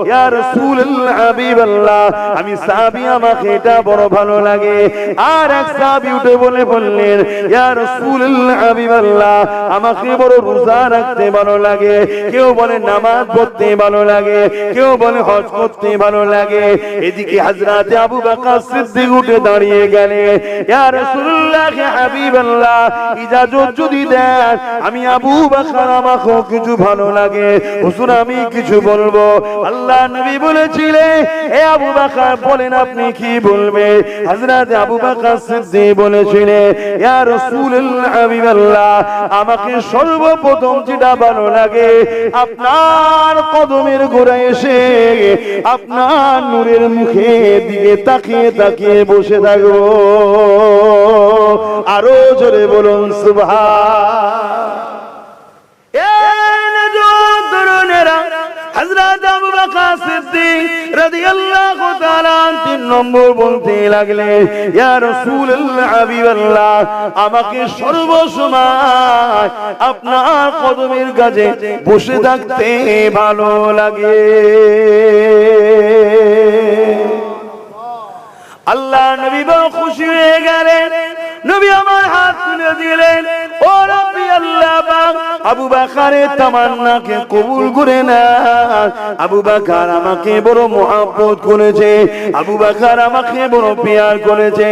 ইয়া রাসূলুল্লাহ, হাবিবাল্লাহ, আমি সাহাবী, আমাকে এটা বড় ভালো লাগে। আর এক সাহাবী উঠে বললেন, ইয়া রাসূলুল্লাহ, হাবিবাল্লাহ, আমাকে বড় রোজা রাখতে ভালো লাগে। কেউ বলে নামাজ পড়তে ভালো লাগে, কেউ বলে হজ করতে ভালো লাগে। এদিকে হযরত আবু বকর সিদ্দিক উঠে দাঁড়িয়ে গেলেন, ইয়া রাসূলুল্লাহ, হাবিবাল্লাহ, ইজাজত যদি দেন আমি আবু বকর, আমাকে কিছু ভালো লাগে, হুজুর আমি কিছু বলবো। আল্লাহ নবী বলেছিলেন, এ আবু বকর বলেন আপনি কি বলবেন? হযরত আবু বকর সিদ্দিক বলেছিলেন, ইয়া রাসূলুল্লাহ, হাবিবাল্লাহ, আমাকে সর্বপ্রথম যেটা ভালো লাগে আপনার আপনার কদমের গোড়ায় এসে আপনার নূরের মুখে দিকে তাকিয়ে তাকিয়ে বসে থাকবো। আরো জোরে বলুন সুবহান। হযরত আবু বকর সিদ্দিক রাদিয়াল্লাহু তাআলা 3 নম্বর বলতে লাগলেন, ইয়া রাসূলুল্লাহ হাবিবাল্লাহ, আমাকে সর্বসময় আপনার কদমের কাছে বসে থাকতে ভালো লাগে। আল্লাহ নবী বড় খুশি হয়ে গেলেন। নবী আমার হাত তুলে দিলেন, ও রব্বি আল্লাহ পাক, আবু বকরের তামান্নাকে কবুল করে নাও। আবু বকর আমাকে বড় মহব্বত করেছে, আবু বকর আমাকে বড় প্যার করেছে।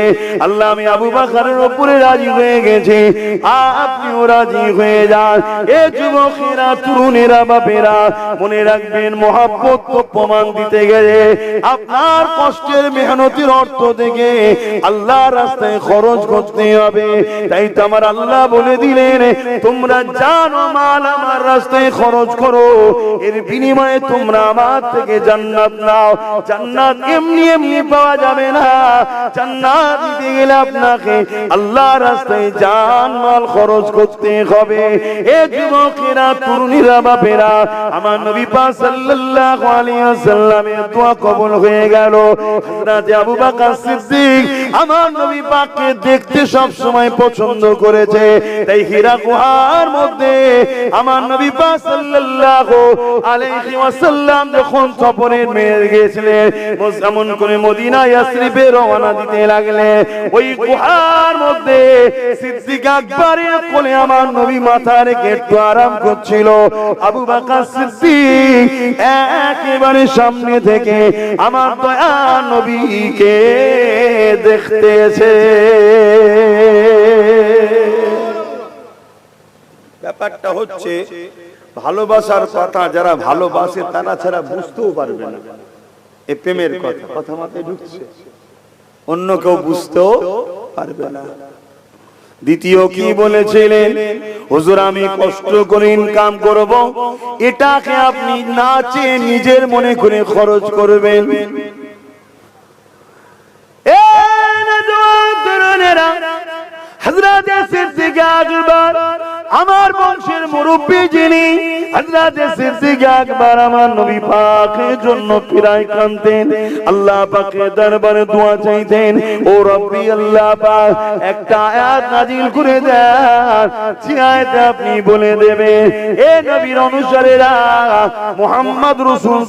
আল্লাহ আমি আবু বকরের উপরে রাজি হয়ে গেছি, আপনিও রাজি হয়ে যান। এ যুবকেরা, তরুণেরা, বাপেরা, মনে রাখবেন মহব্বত তো প্রমাণ দিতে গেলে আপনার কষ্টের মেহনতের অর্থ থেকে আল্লাহর রাস্তায় খরচ করতে হবে। তাই তো আমার আল্লাহ বলে দিলেন, তোমরা জানো মাল আমার রাস্তায় খরচ করো, এর বিনিময়ে তোমরা আমার থেকে জান্নাত নাও। জান্নাত এমনি এমনি পাওয়া যাবে না, জান্নাত দিতে গেলে আপনাকে আল্লাহর রাস্তায় জান মাল খরচ করতে হবে। এ যুবকেরা, তরুণীরা, বাপেরা, আমার নবী পাক সাল্লাল্লাহু আলাইহি ওয়াসাল্লামের দোয়া কবুল হয়ে গেল। হযরত আবু বকর সিদ্দিক আমার নবী পাককে দেখতে সব সময় পছন্দ করেছে। তাই হীরা গুহার মধ্যে আমার নবী পাক সাল্লাল্লাহু আলাইহি ওয়াসাল্লাম যখন সফরে মেরে গিয়েছিলেন, যেমন করে মদিনা ইয়াসরিবে রওনা দিতে লাগলেন, ওই গুহার মধ্যে সিদ্দিক আকবরের কোলে আমার নবী মাথা রেখে একটু আরাম করছিল। আবু বকর সিদ্দিক একেবারে সামনে থেকে আমার দয়া নবীকে দেখতেছে। ব্যাপারটা হচ্ছে ভালোবাসার কথা যারা ভালোবাসে তারা ছাড়া বুঝতেও পারবে না এই প্রেমের কথা। কথা মাথায় ঢুকছে? অন্য কেউ বুঝতেও পারবে না। দ্বিতীয় কি বলেছিলেন? হুজুর আমি কষ্ট করে ইনকাম করব, এটাকে আপনি না চেয়ে নিজের মনে করে খরচ করবেন। হযরত সিদ্দিক আকবর আমার বংশের মুরব্বী, যিনি হযরত সিদ্দিক আকবর আমার নবী পাকের জন্য প্রায় কাঁদতেন, আল্লাহ পাকের দরবারে দোয়া চাইতেন, ও রব্বি আল্লাহ পাক একটা আয়াত নাজিল করে দেন, যে আয়াতে আপনি বলে দেবেন, এ নবীর অনুসারীরা, মুহাম্মদ রাসূল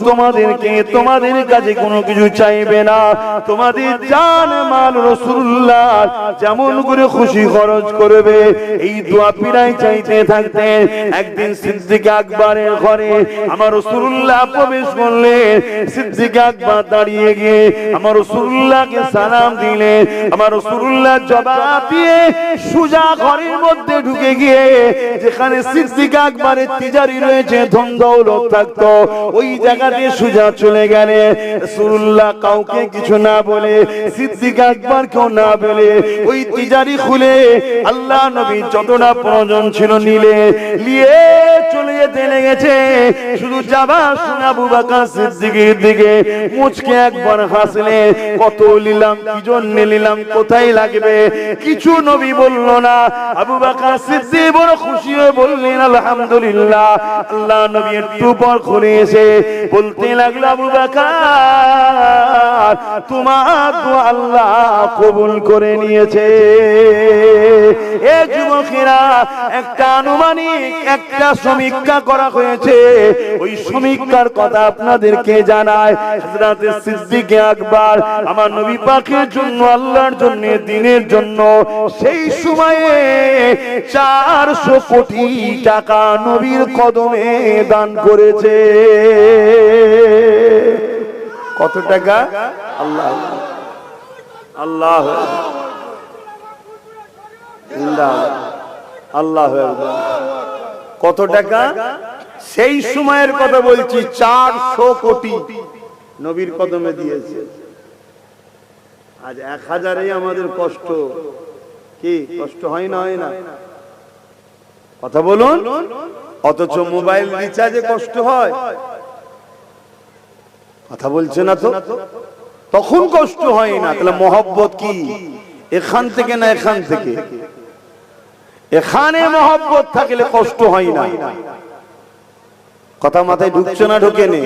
তোমাদের কাছে কোনো কিছু চাইবে না, তোমাদের জান মাল রাসূলুল্লাহ যেমন করে খুশি খরচ করবে। এই দোয়া পিরাই চাইতে থাকতেন। একদিন সিদ্দিক আকবরের ঘরে আমার রাসূলুল্লাহ প্রবেশ করলেন। সিদ্দিক আকবর দাঁড়িয়ে গিয়ে আমার রাসূলুল্লাহকে সালাম দিলেন। আমার রাসূলুল্লাহ জবাব দিয়ে সুজা ঘরের মধ্যে ঢুকে গিয়ে যেখানে সিদ্দিক আকবরের তিজারি রয়েছে, ধন দৌলত থাকতো, ওই জায়গাতে সুজা চলে গেলেন। রাসূলুল্লাহ কাউকে কিছু না বলে, সিদ্দিক আকবরকেও না বলে ওই তিজারি খুলে আল্লাহ নবী যতটা প্রয়োজন ছিল নিয়ে চলে যেতে লেগেছে। শুধু যাবার শুনে আবু বকর সিদ্দিকের দিকে মুচকে একবার হাসলেন। কত নিলাম, কি জন্য নিলাম, কোথায় লাগবে, কিছু নবী বলল না। আবু বকর সিদ্দিক বড় খুশি হয়ে বললেন আলহামদুলিল্লাহ। আল্লাহ নবী একটু পর খুলে এসে বলতে লাগলো, আবু বকর তোমার দোয়া আল্লাহ কবুল করে নিয়েছে। এ যুবকেরা, একটা আনুমানিক একটা সমীক্ষা করা হয়েছে, ওই সমীক্ষার কথা আপনাদেরকে জানায়। হযরত সিদ্দিক আকবর আমার নবী পাকের জন্য, আল্লাহর জন্য, দ্বীনের জন্য সেই সময়ে 400 কোটি টাকা নবীর কদমে দান করেছে। কত টাকা? আল্লাহ আল্লাহ আল্লাহ। কত টাকা? সেই সময়ের কথা বলছি, 400 কোটি নবীর কদমে দিয়েছে। আজ 1000-এই আমাদের কষ্ট। কি কষ্ট হয় না? হয় না? কথা বলুন। অথচ মোবাইল রিচার্জে কষ্ট হয়। কথা বলছে না তো, তখন কষ্ট হয় না। তাহলে মহব্বত কি এখান থেকে না এখান থেকে? এখানে মহব্বত থাকলে কষ্ট হয় না। কথা মাথায় ঢুকছে না? ঢুকে নে।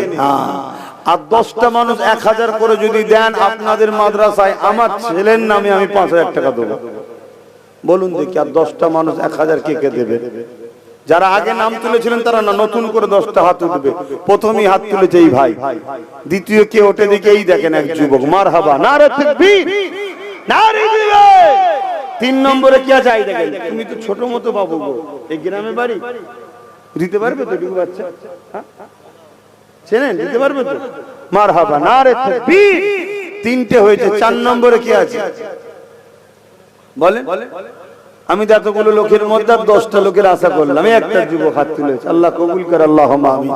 আর 10টা মানুষ 1000 করে যদি দেন আপনাদের মাদ্রাসায়, আমার ছেলের নামে আমি 5000 টাকা দেবো। বলুন দেখি, আর 10টা মানুষ 1000 কে কে দেবে? যারা আগে নাম তুলেছিলেন তারা না, নতুন করে 10টা হাত উঠবে। প্রথমেই হাত তুলেছে এই ভাই, দ্বিতীয় কে ওঠে দিকে এই দেখেন এক যুবক, মারহাবা, নারে তাকবীর, নারে জিহাদ। 3 নম্বরে কি আছে? দেখেন, তুমি তো ছোট মতো বাবু গো, এই গ্রামে বাড়ি, দিতে পারবে তো টুকু বাচ্চা? চেনেন? দিতে পারবে তো? মারহাবা, নারে তাকবীর। 3টে হয়েছে। 4 নম্বরে কি আছে বলেন? আমি তো এতগুলো লোকের মধ্যে 10টা লোকের আশা করলাম, একটা যুবক হাত তুলেছে। আল্লাহ কবুল করে, আল্লাহুম্মা আমিন।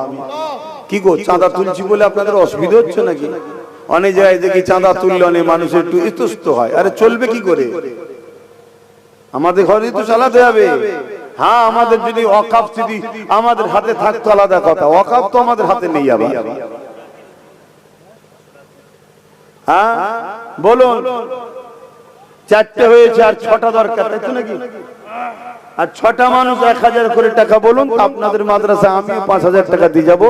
কি গো, চাঁদা তুলছি বলে আপনাদের অসুবিধা হচ্ছে নাকি? অনেক জায়গায় দেখি চাঁদা তুললে অনেক মানুষের একটু ইতস্ত হয়। আরে চলবে কি করে? আমাদের ঘরে তো চালাতে হবে। হ্যাঁ, আমাদের যদি ওয়াকফ যদি আমাদের হাতে থাকতো আলাদা কথা, ওয়াকফ তো আমাদের হাতে নেই। আবার হ্যাঁ বলুন, 4টে হয়েছে, আর 6টা দরকার, তাই তো নাকি? আর 6টা মানুষ 1000 করে টাকা বলুন, আপনাদের মাদ্রাসায় আমি 5000 টাকা দিয়ে যাব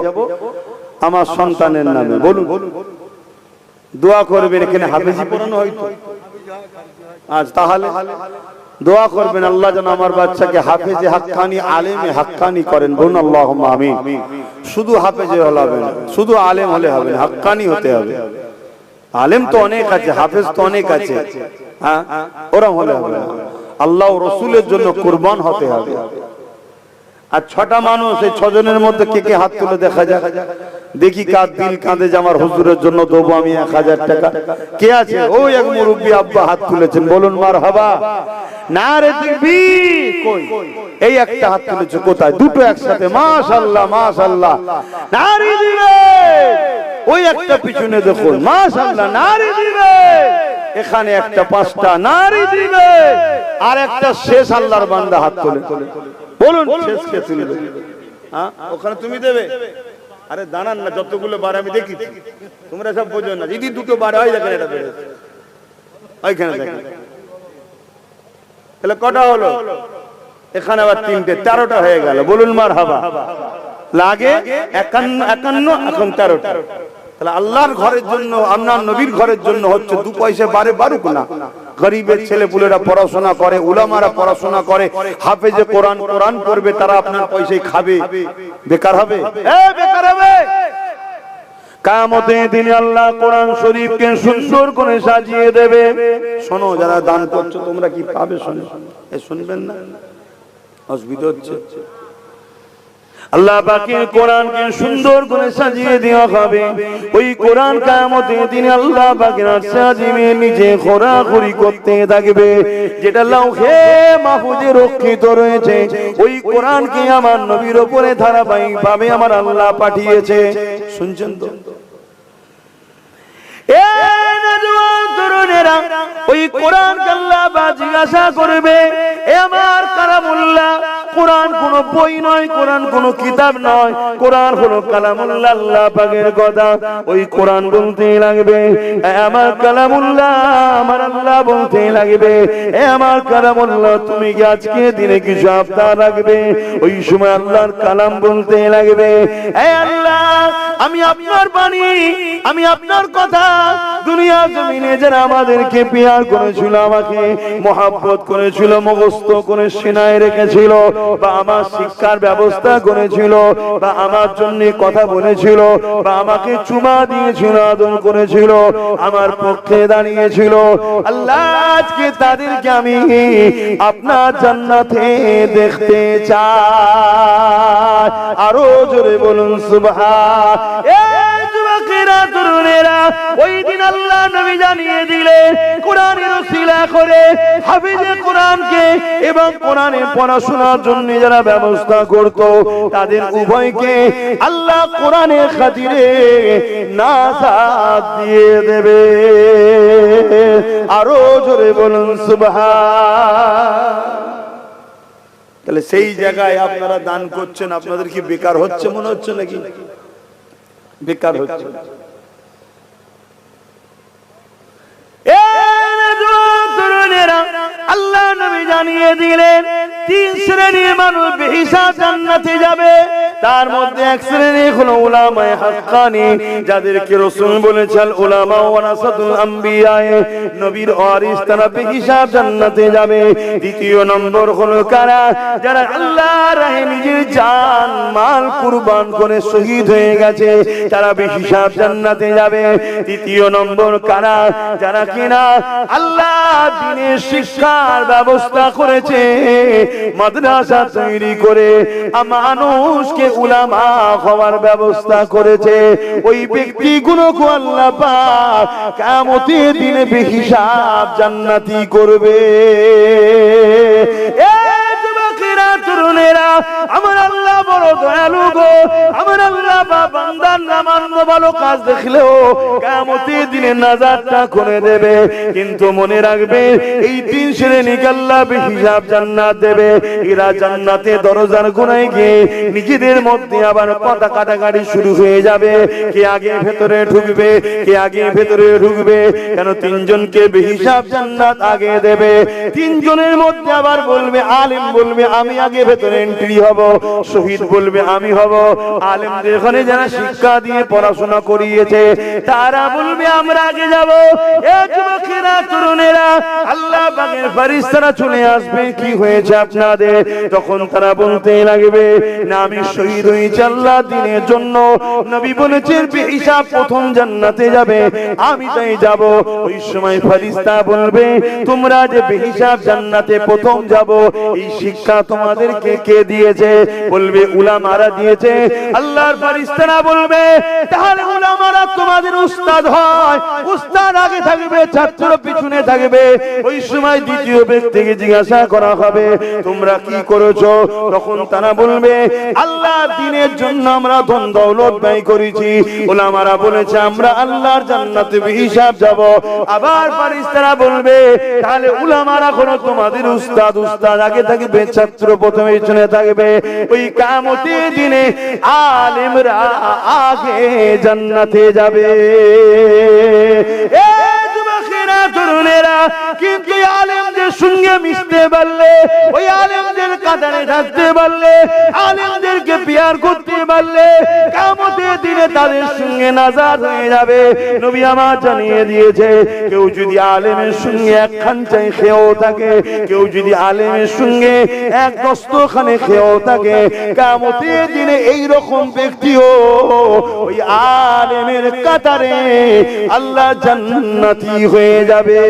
আমার সন্তানের নামে। বলুন, দোয়া করবেন। এখানে হাফেজি পড়ানো হয়তো আজ, তাহলে দোয়া করবেন আল্লাহ যেন আমার বাচ্চাকে হাফেজে হাক্কানি, আলেমে হাক্কানি করেন। বলুন আল্লাহুম্মা আমিন। শুধু হাফেজে হলে হবে না, শুধু আলেম হলে হবে না, হাক্কানি হতে হবে। আলেম তো অনেক আছে, হাফেজ তো অনেক আছে, হ্যাঁ, ওরকম হলে হবে না। আল্লাহ ও রাসূলের জন্য কুরবান হতে হবে। আর 6টা মানুষ, এই 6 জনের মধ্যে কে কে হাত তুলে দেখা যায় দেখি। কার দিল কাঁদে যে আমার হুজুরের জন্য দেবো আমি 1000 টাকা? কে আছে? ওই এক মুরব্বি আব্বা হাত তুলেছেন। বলুন মারহাবা, নারে তাকবীর। কই এই একটা হাত তুলেছে, কোথায়? দুটো একসাথে, মাশাআল্লাহ মাশাআল্লাহ, নারে জিহাদ। ওই একটা পিছনে দেখুন, মাশাআল্লাহ, নারে জিহাদ। এখানে একটা, 5টা, নারে জিহাদ। আর একটা শেষ আল্লাহর বান্দা হাত তুলে। বলুন শেষ কে তুলবে? হ্যাঁ, ওখানে তুমি দেবে? আরে দাঁড়ান না, যতগুলো বার আমি দেখি, তোমরা সব বোঝো না। যদি দুটো বার হয়, দেখেন এটা বেড়েছে, ওইখানে দেখেন। তাহলে কটা হলো? এখানে আবার 3টে, 13টা হয়ে গেল। বলুন মারহাবা। লাগে 51, এখন 13টা। তাহলে আল্লাহর ঘরের জন্য, আপনার নবীর ঘরের জন্য হচ্ছে 2 পয়সা বারে বারুক না। গরিবের ছেলে পুলেরা পড়াশোনা করে, উলামারা পড়াশোনা করে, হাফেজে কোরআন কোরআন করবে, তারা আপনার পয়সায় খাবে, বেকার হবে? বেকার হবে। কিয়ামতের দিনে আল্লাহ কোরআন শরীফকে সুন্দর করে সাজিয়ে দেবে। শোনো, যারা দান করছো তোমরা কি পাবে? শোনো, শুনবেন না? অসুবিধা হচ্ছে? আল্লাহ পাকের কোরআনকে সুন্দর করে সাজিয়ে দেওয়া হবে। ওই কোরআন কিয়ামতের দিনে আল্লাহ পাকের আরশে আজিমের নিচে ঘোরাঘুরি করতে থাকবে। যেটা লাউহে মাহফুজে রক্ষিত রয়েছে, ওই কোরআনকে আমার নবীর উপরে ধারাবাহিকভাবে আমার আল্লাহ পাঠিয়েছে। শুনছেন তো? ওই কোরআন আল্লাহ জিজ্ঞাসা করবে, এ আমার কালামুল্লাহ, কোরআন কোন বই নয়, কোরআন কোন কিতাব নয়, কোরআন হলো কালামুল্লাহ, আল্লাহ পাকের কথা। ওই কোরআন বলতে লাগবে, এ আমার কালামুল্লাহ, আমার আল্লাহ বলতে লাগবে, এ আমার কালামুল্লাহ, তুমি কি আজকে দিনে কিছু আবদার রাখবে? ওই সময় আল্লাহর কালাম বলতে লাগবে, এ আল্লাহ, আমি আপনার বাণী, আমি আপনার কথা দুনিয়া জমিনে যারা আমাদেরকে পেয়ার করেছিল, আমাকে মহব্বত করেছিল, মুখস্থ করে সিনায় রেখেছিল, বা আমার শিক্ষার ব্যবস্থা করেছিল, বা আমার জন্য কথা বলেছিল, বা আমাকে চুমা দিয়েছিল, আদর করেছিল, আমার পক্ষে দাঁড়িয়েছিল, আল্লাহ আজকে তাদেরকে আমি আপনার জান্নাতে দেখতে চাই। আরো জোরে বলুন সুবহান। ওই দিন আল্লাহ নবী জানিয়ে দিলেন, কোরআনের ওসিলা করে হাফেজে কোরআনকে এবং কোরআনের পড়াশোনার জন্য যারা ব্যবস্থা করত, তাদের উভয়কে আল্লাহ কোরআনের খাতিরে নাজাত দিয়ে দেবে। আরো জোরে বলুন সুবহান। তাহলে সেই জায়গায় আপনারা দান করছেন, আপনাদের কি বেকার হচ্ছে মনে হচ্ছে নাকি? বেকার হচ্ছে। জানিয়ে দিলেন 3 শ্রেণীর মানুষ বেহিসাব জান্নাতে যাবে। তার মধ্যে এক শ্রেণী হলো উলামায়ে হাক্কানি, যাদেরকে রাসূল বলেছেন উলামা ওয়ারাসাতুল আম্বিয়া, নবীর ওয়ারিস, তারা বেহিসাব জান্নাতে যাবে। দ্বিতীয় নম্বর হলো কারা? যারা আল্লাহর রাহে নিজের জান মাল কুরবান করে শহীদ হয়ে গেছে, তারা বেহিসাব জান্নাতে যাবে। তৃতীয় নম্বর কারা? যারা কিনা আল্লাহ দ্বীনের শিক্ষার ব্যবস্থা করেছে, মাদ্রাসা তৈরি করে মানুষকে উলামা হওয়ার ব্যবস্থা করেছে, ওই ব্যক্তিগুলোকে আল্লাহ পাক কিয়ামতের দিনে বেহিসাব জান্নাতি করবে। তরুণেরা, আমার আল্লাহ বড় দয়ালু গো। আমার আল্লাহ বান্দার নামান্য ভালো কাজ দেখলেও কিয়ামতের দিনে নাজাতটা করে দেবে। কিন্তু মনে রাখবে, এই 3 শ্রেণীকে আল্লাহ বেহিসাব জান্নাত দেবে। এরা জান্নাতে দরজার কোণায় গিয়ে নিজেদের মধ্যে আবার কথা কাটাকাটি শুরু হয়ে যাবে, কে আগে ভেতরে ঢুকবে, কে আগে ভেতরে ঢুকবে। কেন 3 জনকে বেহিসাব জান্নাত আগে দেবে। 3 জনের মধ্যে আবার বলবে, আলেম বলবে আমি আগে ভেতরে এন্ট্রি হব, শহীদ বলবে আমি হব। আলেমদের ওখানে যারা শিক্ষা দিয়ে পড়াশোনা করিয়েছে তারা বলবে আমরা আগে যাব। এ যুবকেরা, তরুণেরা, আল্লাহ পাকের ফেরেশতারা চলে আসবে, কি হয়েছে আপনাদের? তখন তারা বলতে লাগবে, না আমি শহীদ হয়েছি আল্লাহ দ্বীনের জন্য। নবী বলেছেন বেহিসাব প্রথম জান্নাতে যাবে, আমি তাই যাব। ওই সময় ফেরেশতা বলবে, তোমরা যে বেহিসাব জান্নাতে প্রথম যাব, এই শিক্ষা তোমাদেরকে কে দিয়েছে? বলবে উলামারা দিয়েছে। আল্লাহর ফেরেশতারা বলবে, তাহলে উলামারা তোমাদের উস্তাদ হয়, উস্তাদ আগে থাকবে, ছাত্র পিছনে থাকবে। ওই সময় দ্বিতীয় ব্যক্তিকে জিজ্ঞাসা করা হবে, তোমরা কি করেছো? তখন তারা বলবে, আল্লাহর দ্বীনের জন্য আমরা ধন দৌলত ব্যয় করেছি। উলামারা বলেছে আমরা আল্লাহর জান্নাতে বেহিসাব যাব। আবার ফেরেশতারা বলবে, তাহলে উলামারা কোনো তোমাদের উস্তাদ, উস্তাদ আগে থাকবে, ছাত্র প্রথমে পিছনে থাকবে। ওই কিয়ামতের দিনে আলেমরা আগে জান্নাতে যাবে। তরুণেরা, কিন্তু আলেমদের সঙ্গে মিশতে পারলে, ওই আলেমদের কাতারে থাকতে পারলে, আলেমদেরকে পিয়ার করতে পারলে, কিয়ামতের দিনে তাদের সঙ্গে নাজাত হয়ে যাবে। নবী আমার জানিয়ে দিয়েছে, কেউ যদি আলেমের সঙ্গে এক খাঞ্চায় খেয়েও থাকে, কেউ যদি আলেমের সঙ্গে এক দস্তখানে খেয়েও থাকে, কিয়ামতের দিনে এই রকম ব্যক্তিও ওই আলেমের কাতারে আল্লাহ জান্নাতি হয়ে যাবে।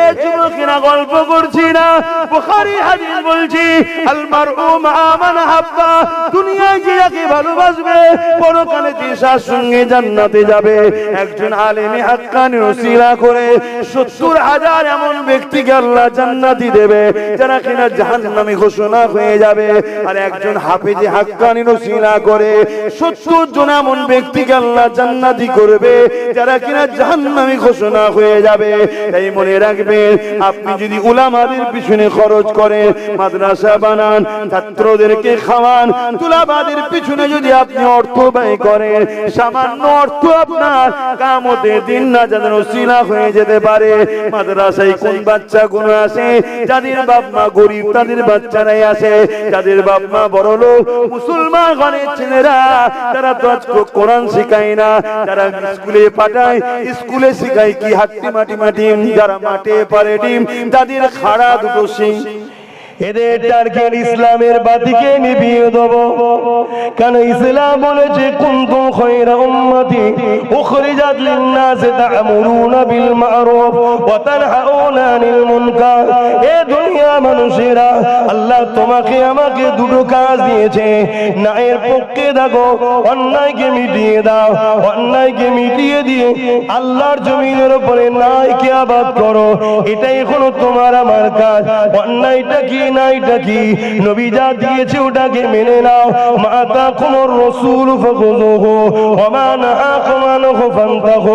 এই যুবকেরা, গল্প করছি না, বুখারী হাদিস বলছি, আল মারউ মা মান হাব্বা, দুনিয়ায় যে যাকে ভালোবাসবে পরকালে তার সঙ্গে জান্নাতে যাবে। একজন আলেমে হাক্কানি ওসিলা করে ৭০,০০০ এমন ব্যক্তিকে আল্লাহ জান্নাতি দেবে, যারা কিনা জাহান্নামী ঘোষণা হয়ে যাবে। আর একজন হাফেজে হাক্কানি ওসিলা করে ৭০ জন এমন ব্যক্তিকে আল্লাহ জান্নাতি করবে, যারা কিনা জাহান্নামী ঘোষণা হয়ে যাবে। তাই মনে রাখবেন, আপনি যদি উলামাদের পিছনে খরচ করেন, মাদ্রাসা বানান, ছাত্রদেরকে খাওয়ান, তুলাবাদের পিছনে যদি আপনি অর্থ ব্যয় করেন, সামান্য অর্থ আপনার কিয়ামতের দিন নাজাতের ওসিলা হয়ে যেতে পারে। মাদ্রাসায় কোন বাচ্চাগুলো আসে? যাদের বাপ মা গরিব তাদের বাচ্চারাই আসে। যাদের বাপ মা বড় লোক, মুসলমান ঘরের ছেলেরা, তারা তো আজ কোরআন শেখায় না, তারা স্কুলে পাঠায়। স্কুলে শেখায় কি? হাট্টি মাটি ডিম, যারা মাঠে পারে ডিম, তাদের খাড়া দুটো শিং। এদের টার্গেট ইসলামের বাতিকে নিভিয়ে দেব। কেন? ইসলাম বলেছে কুনতুম খায়রা উম্মতি উখরিজাত লিন-নাসি তা'মুরুনা বিল মা'রুফ ওয়া তানহাউনা আনিল মুনকার। এ দুনিয়া মানুষেরা, আল্লাহ তোমাকে আমাকে দুটো কাজ দিয়েছে, ন্যায়ের পক্ষে থাকো, অন্যায়কে মিটিয়ে দাও। অন্যায়কে মিটিয়ে দিয়ে আল্লাহর জমিনের উপরে ন্যায়কে আবাদ করো, এটাই হলো তোমার আমার কাজ। অন্যায়টা কি নাইটা কি? নবী যা দিয়েছে ওটাকে মেনে নাও। মাতাকুমুর রাসূল ফাখুযুহু ওয়া মা নাহাকুম আনহু ফান্তাহু।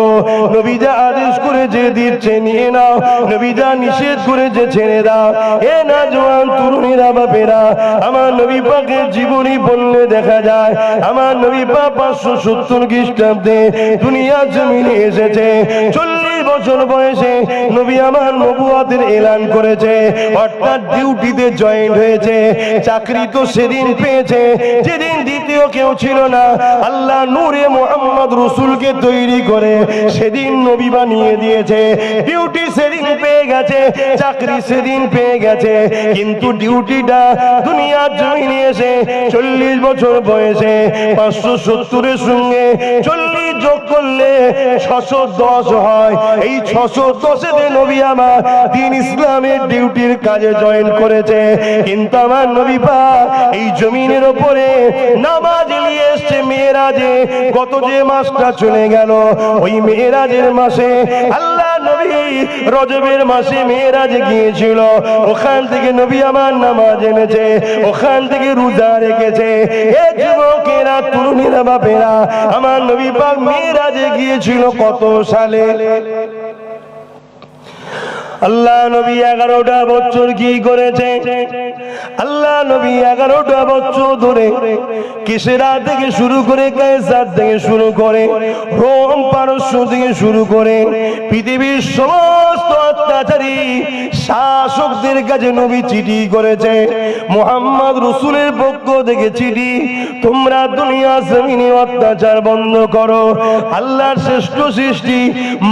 নবী যা আদেশ করেছে দিচ্ছে নিয়ে নাও, নবী যা নিষেধ করেছে ছেড়ে দাও। এ নওজোয়ান তরুণীরা, বাপেরা, আমার নবী পাকের জীবনী পড়লে দেখা যায়, আমার নবী পাক 570 খ্রিস্টাব্দে দুনিয়ার জমিনে এসেছে। 40 বছর বয়সে নবী আমার নবুয়তের এলান করেছে, অর্থাৎ ডিউটিতে জয়েন্ট হয়েছে। চাকরি তো সেদিন পেয়েছে যেদিন দ্বিতীয় কেউ ছিল না। আল্লাহ নূরে মুহাম্মদ রাসূলকে তৈরি করে সেদিন নবী বানিয়ে দিয়েছে। ডিউটি সেদিন পেয়ে গেছে, চাকরি সেদিন পেয়ে গেছে, কিন্তু ডিউটিটা দুনিয়ার জমিনে এসে 40 বছর বয়সে 570 সঙ্গে 40 যোগ করলে 610 হয়। এই 610 নবী আমার দ্বীন ইসলামের ডিউটির কাজে জয়েন করেছে। কিন্তু আমার নবী পাক এই জমিনের উপরে নামাজ নিয়ে এসেছে মেরাজে। গত যে মাসটা চলে গেল ওই মেরাজের মাসে আল্লাহ নবী রজবের মাসে মেরাজে গিয়েছিল। ওখান থেকে নবী আমার নামাজ এনেছে, ওখান থেকে রোজা রেখেছে। এ যুবকেরা, তরুণীরা, বাপেরা, আমার নবী পাক মেরাজে গিয়েছিল কত সালে? আল্লাহ নবী 11টা বছর কি করেছে? আল্লাহ নবী 11টা বছর ধরে কিসরা থেকে শুরু করে, কায়সার থেকে শুরু করে, রোম পারস্য থেকে শুরু করে পৃথিবীর সমস্ত অত্যাচারী শাসকদের কাছে নবী চিঠি করেছে। মুহাম্মদ রাসূলের পক্ষ থেকে চিঠি, তোমরা দুনিয়া জমিনে অত্যাচার বন্ধ করো, আল্লাহর শ্রেষ্ঠ সৃষ্টি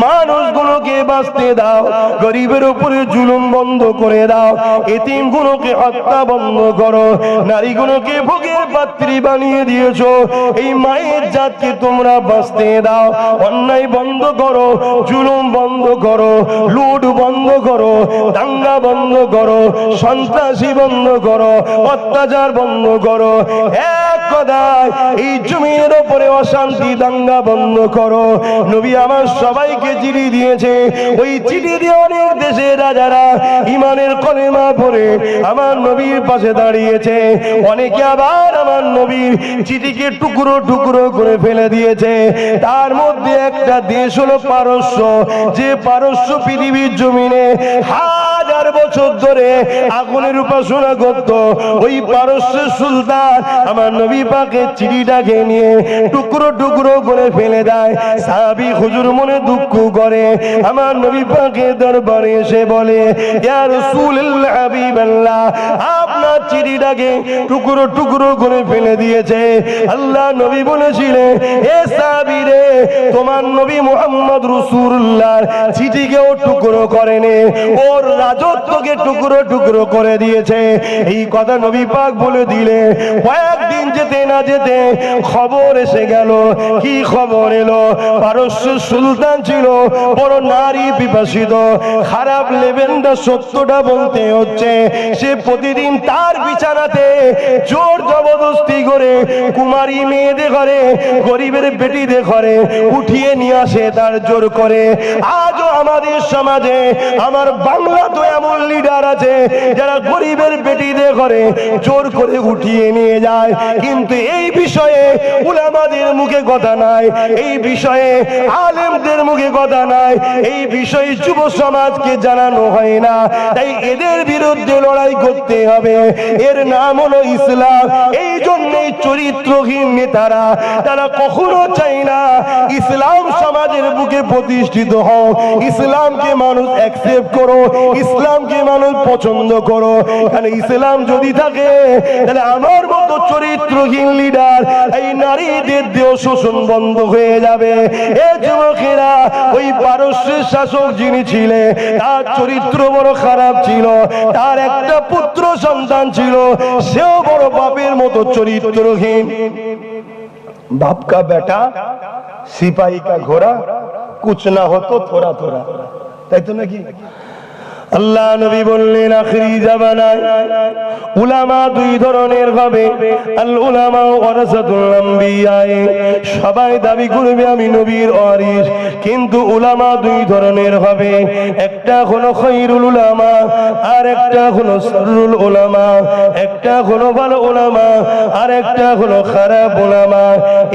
মানুষগুলোকে বাঁচতে দাও, গরিবের উপরে জুলুম বন্ধ করে দাও, এতিমগুলোকে হত্যা বন্ধ করো, নারীগুলোকে ভোগের পাত্রী বানিয়ে দিয়েছো, এই মায়ের জাতকে তোমরা বাঁচতে দাও, অন্যায় বন্ধ করো, জুলুম বন্ধ করো, লুট বন্ধ করো, দাঙ্গা বন্ধ করো, সন্ত্রাসী বন্ধ করো, অত্যাচার বন্ধ করো। এক কথায় এই জমির উপরে অশান্তি দাঙ্গা বন্ধ করো। নবী আমার সবাইকে চিঠি দিয়েছে। ওই চিঠি দিয়ে অনেক দেশের রাজারা ইমানের কলেমা পড়ে আমার নবীর পাশে দাঁড়িয়েছে। অনেকে আবার আমার নবীর চিঠিকে টুকরো টুকরো করে ফেলে দিয়েছে। তার মধ্যে একটা দেশ হলো পারস্য, যে পারস্য পৃথিবীর জমিনে হাজার বছর ধরে আগুনের উপাসনা করত। ওই পারস্যের সুলতান আমার নবী পাকের চিঠিটাকে নিয়ে টুকরো টুকরো করে ফেলে দেয়। সাহাবী হুজুর মনে দুঃখ করে আমার নবী পাকের দরবারে এসে বলে, ইয়া রাসূলুল্লাহ, হাবিবাল্লাহ, আপনার চিঠিটাকে টুকরো টুকরো করে ফেলে দিয়েছে। আল্লাহ নবী বলেছিলেন, এ সাহাবী রে, তোমার নবী মুহাম্মদ রাসূলুল্লাহর চিঠিকেও টুকরো করেনি, ওর রাজত্বকে টুকরো টুকরো করে দিয়েছে। এই কথা নবী পাক বলে দিলে কয়েকদিন যেতে না যেতে খবর এসে গেল। কি খবর এলো? পারস্য সুলতান ছিল বড় নারী পিপাসিত, খারাপ লেভেলটা সত্যটা বলতে হচ্ছে। সে প্রতিদিন তার বিছানাতে জোর জবরদস্তি করে কুমারী মেয়েদের ঘরে, গরিবের বেটিদের ঘরে উঠিয়ে নিয়ে আসে তার জোর করে। আজও আমাদের সমাজে, আমার বাংলা তো এমন লিডার আছে যারা গরিবের বেটিদের ঘরে জোর করে উঠিয়ে নিয়ে যায়। কিন্তু এই বিষয়ে উলামাদের মুখে কথা নাই, এই বিষয়ে আলেমদের মুখে কথা নাই, এই বিষয়ে যুব সমাজকে জানানো হয় না। তাই এদের বিরুদ্ধে লড়াই করতে হবে। এর নাম হলো ইসলাম। এই জন্যই চরিত্রহীন নেতারা, তারা কখনো চায় না ইসলাম সমাজের বুকে প্রতিষ্ঠিত হোক। ইসলামকে মানুষ অ্যাকসেপ্ট করো, ইসলামকে মানুষ পছন্দ করো। কারণ ইসলাম যদি থাকে তাহলে আমার মতো চরিত্রহীন লিডার, এই নারীদের দেহ শোষণ বন্ধ হয়ে যাবে। এ যুবকেরা, ওই পারস্যের শাসক যিনি ছিলেন তার চরিত্র বড় খারাপ ছিল। তার একটা পুত্র সন্তান ছিল, সেও বড় বাপের মতো চরিত্রহীন। বাপ কা বেটা সিপাহী কা ঘোড়া, কুছ না হতো থোড়া থোড়া, তাই তো নাকি? আল্লাহ নবী বললেন, আখিরি জামানায় উলামা দুই ধরনের হবে। আল উলামা ওয়ারাসাতুল আম্বিয়া, সবাই দাবি করবে আমি নবীর ওয়ারিস, কিন্তু উলামা দুই ধরনের হবে। একটা হলো খায়রুল উলামা, আর একটা হলো শাররুল উলামা। একটা হলো ভালো উলামা, আর একটা হলো খারাপ উলামা।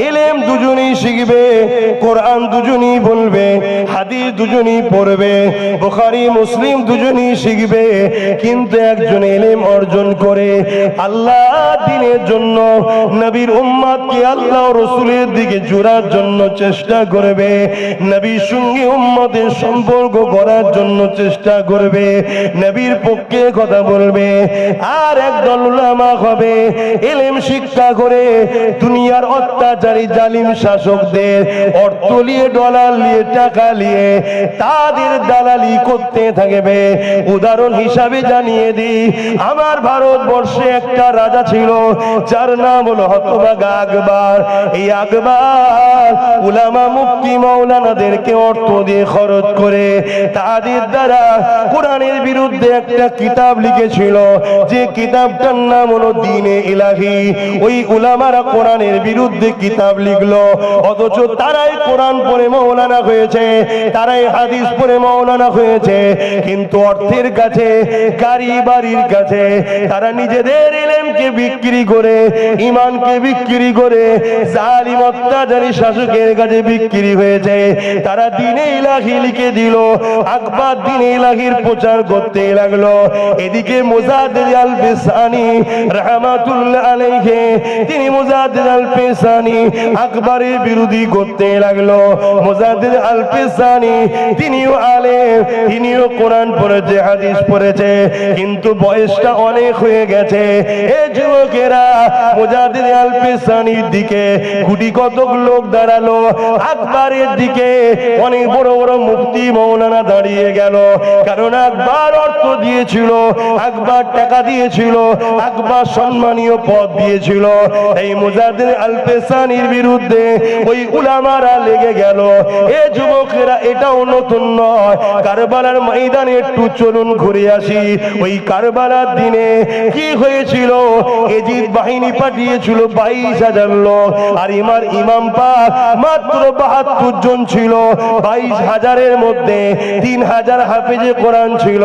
ইলম দুজনেই শিখবে, কোরআন দুজনেই বলবে, হাদিস দুজনেই পড়বে, বুখারী মুসলিম দুজনেই প্রতিজনই শিখবে, কিন্তু একজন ইলম অর্জন করে আল্লাহ দ্বীনের জন্য নবীর উম্মতকে আল্লাহ রাসূলের দিকে জোড়ার জন্য চেষ্টা করবে, নবীর সঙ্গে উম্মতের সম্পর্ক করার জন্য চেষ্টা করবে, নবীর পক্ষে কথা বলবে। আর একদল উলামা হবে ইলম শিক্ষা করে দুনিয়ার অত্যাচারী জালিম শাসকদের অর্থ নিয়ে, ডলার নিয়ে, টাকা নিয়ে তাদের দালালি করতে থাকবে। উদাহরণ হিসাবে জানিয়ে দিই, আমার ভারতবর্ষে একটা রাজা ছিল যার নাম হলো হতভাগা আকবর। এই আকবর উলামা মুফতি মাওলানাদেরকে অর্থ দিয়ে খরচ করে তাদের দ্বারা কোরআনের বিরুদ্ধে একটা কিতাব লিখেছিল, যে কিতাবটার নাম হলো দ্বীনে ইলাহি। ওই উলামারা কোরআনের বিরুদ্ধে কিতাব লিখলো, অথচ তারাই কোরআন পড়ে মাওলানা হয়েছে, তারাই হাদিস পড়ে মাওলানা হয়েছে, কিন্তু অর্থের কাছে, গাড়ি বাড়ির কাছে তারা নিজেদের ইলমকে বিক্রি করে, ঈমানকে বিক্রি করে জালিম অত্যাচারী শাসকের কাছে বিক্রি হয়েছে। তারা দ্বীনে ইলাহি লিখে দিল, আকবর দ্বীনে ইলাহির প্রচার করতে লাগলো। এদিকে মুজাদ্দিদ আল পেসানি রাহমাতুল্লাহ আলাইহি, তিনি মুজাদ্দিদ আল পেসানি আকবরের বিরোধী করতে লাগলো। মুজাদ্দিদ আল পেসানি তিনিও আলেম, তিনিও কোরআন পড়েছে, হাদিস পড়েছে, কিন্তু বয়সটা অনেক হয়ে গেছে। এই যুবকেরা মুজাদ্দিদ আল পেসানির দিকে কোটি কতক লোক দাঁড়ালো, আকবরের দিকে অনেক বড় বড় মুফতি মাওলানা দাঁড়িয়ে গেল। কারণ আকবর অর্থ দিয়েছিল, আকবর টাকা দিয়েছিল, আকবর সম্মানীয় পদ দিয়েছিল। এই মুজাদ্দিদ আল পেসানির বিরুদ্ধে ওই উলামারা লেগে গেল। এ যুবকেরা, এটাও নতুন নয়, কারবালার ময়দানে একটু চলুন ঘুরে আসি। ওই কারবালার দিনে কি হয়েছিল? এজিদ বাহিনী পাঠিয়েছিল 22,000 লোক, আর ইমাম পাক মাত্র 72 জন ছিল। 22,000-এর মধ্যে 3,000 হাফেজে কোরআন ছিল,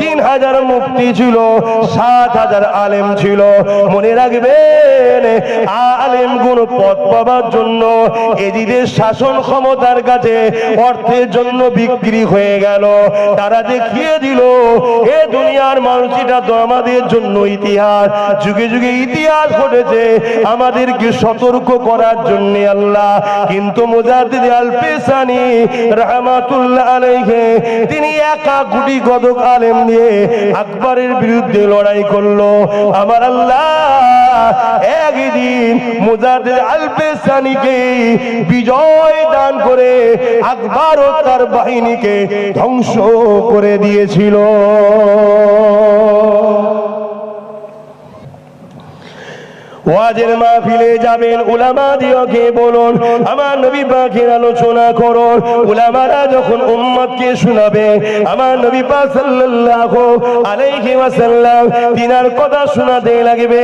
3,000 মুফতি ছিল, 7,000 আলেম ছিল। মনে রাখবেন, আলেম গুণ পদ পাবার জন্য এজিদের শাসন ক্ষমতার কাছে অর্থের জন্য বিক্রি হয়ে গেল। তারা দেখিয়ে দিল এ দুনিয়ার মানুষ, এটা তো আমাদের জন্য ইতিহাস, যুগে যুগে ইতিহাস ঘটেছে আমাদেরকে সতর্ক করার জন্য আল্লাহ। কিন্তু মুজাদ্দিদ আল পেসানি রাহমাতুল্লাহ আলাইহি, তিনি একা কোটি কতক আলেম নিয়ে আকবরের বিরুদ্ধে লড়াই করলো। আমার আল্লাহ একদিন মুজাদ্দিদ আল পেসানিকে বিজয় দান করে আকবর ও তার বাহিনীকে ধ্বংস করে দিয়েছিল। ওয়াজের মাহফিলে যাবেন, উলামা দিওকে বলুন আমার নবী পাকের আলোচনা করুন। উলামারা যখন উম্মতকে শোনাবে আমার নবী পাক সাল্লাল্লাহু আলাইহি ওয়াসাল্লাম তিনার কথা শোনাতে লাগবে।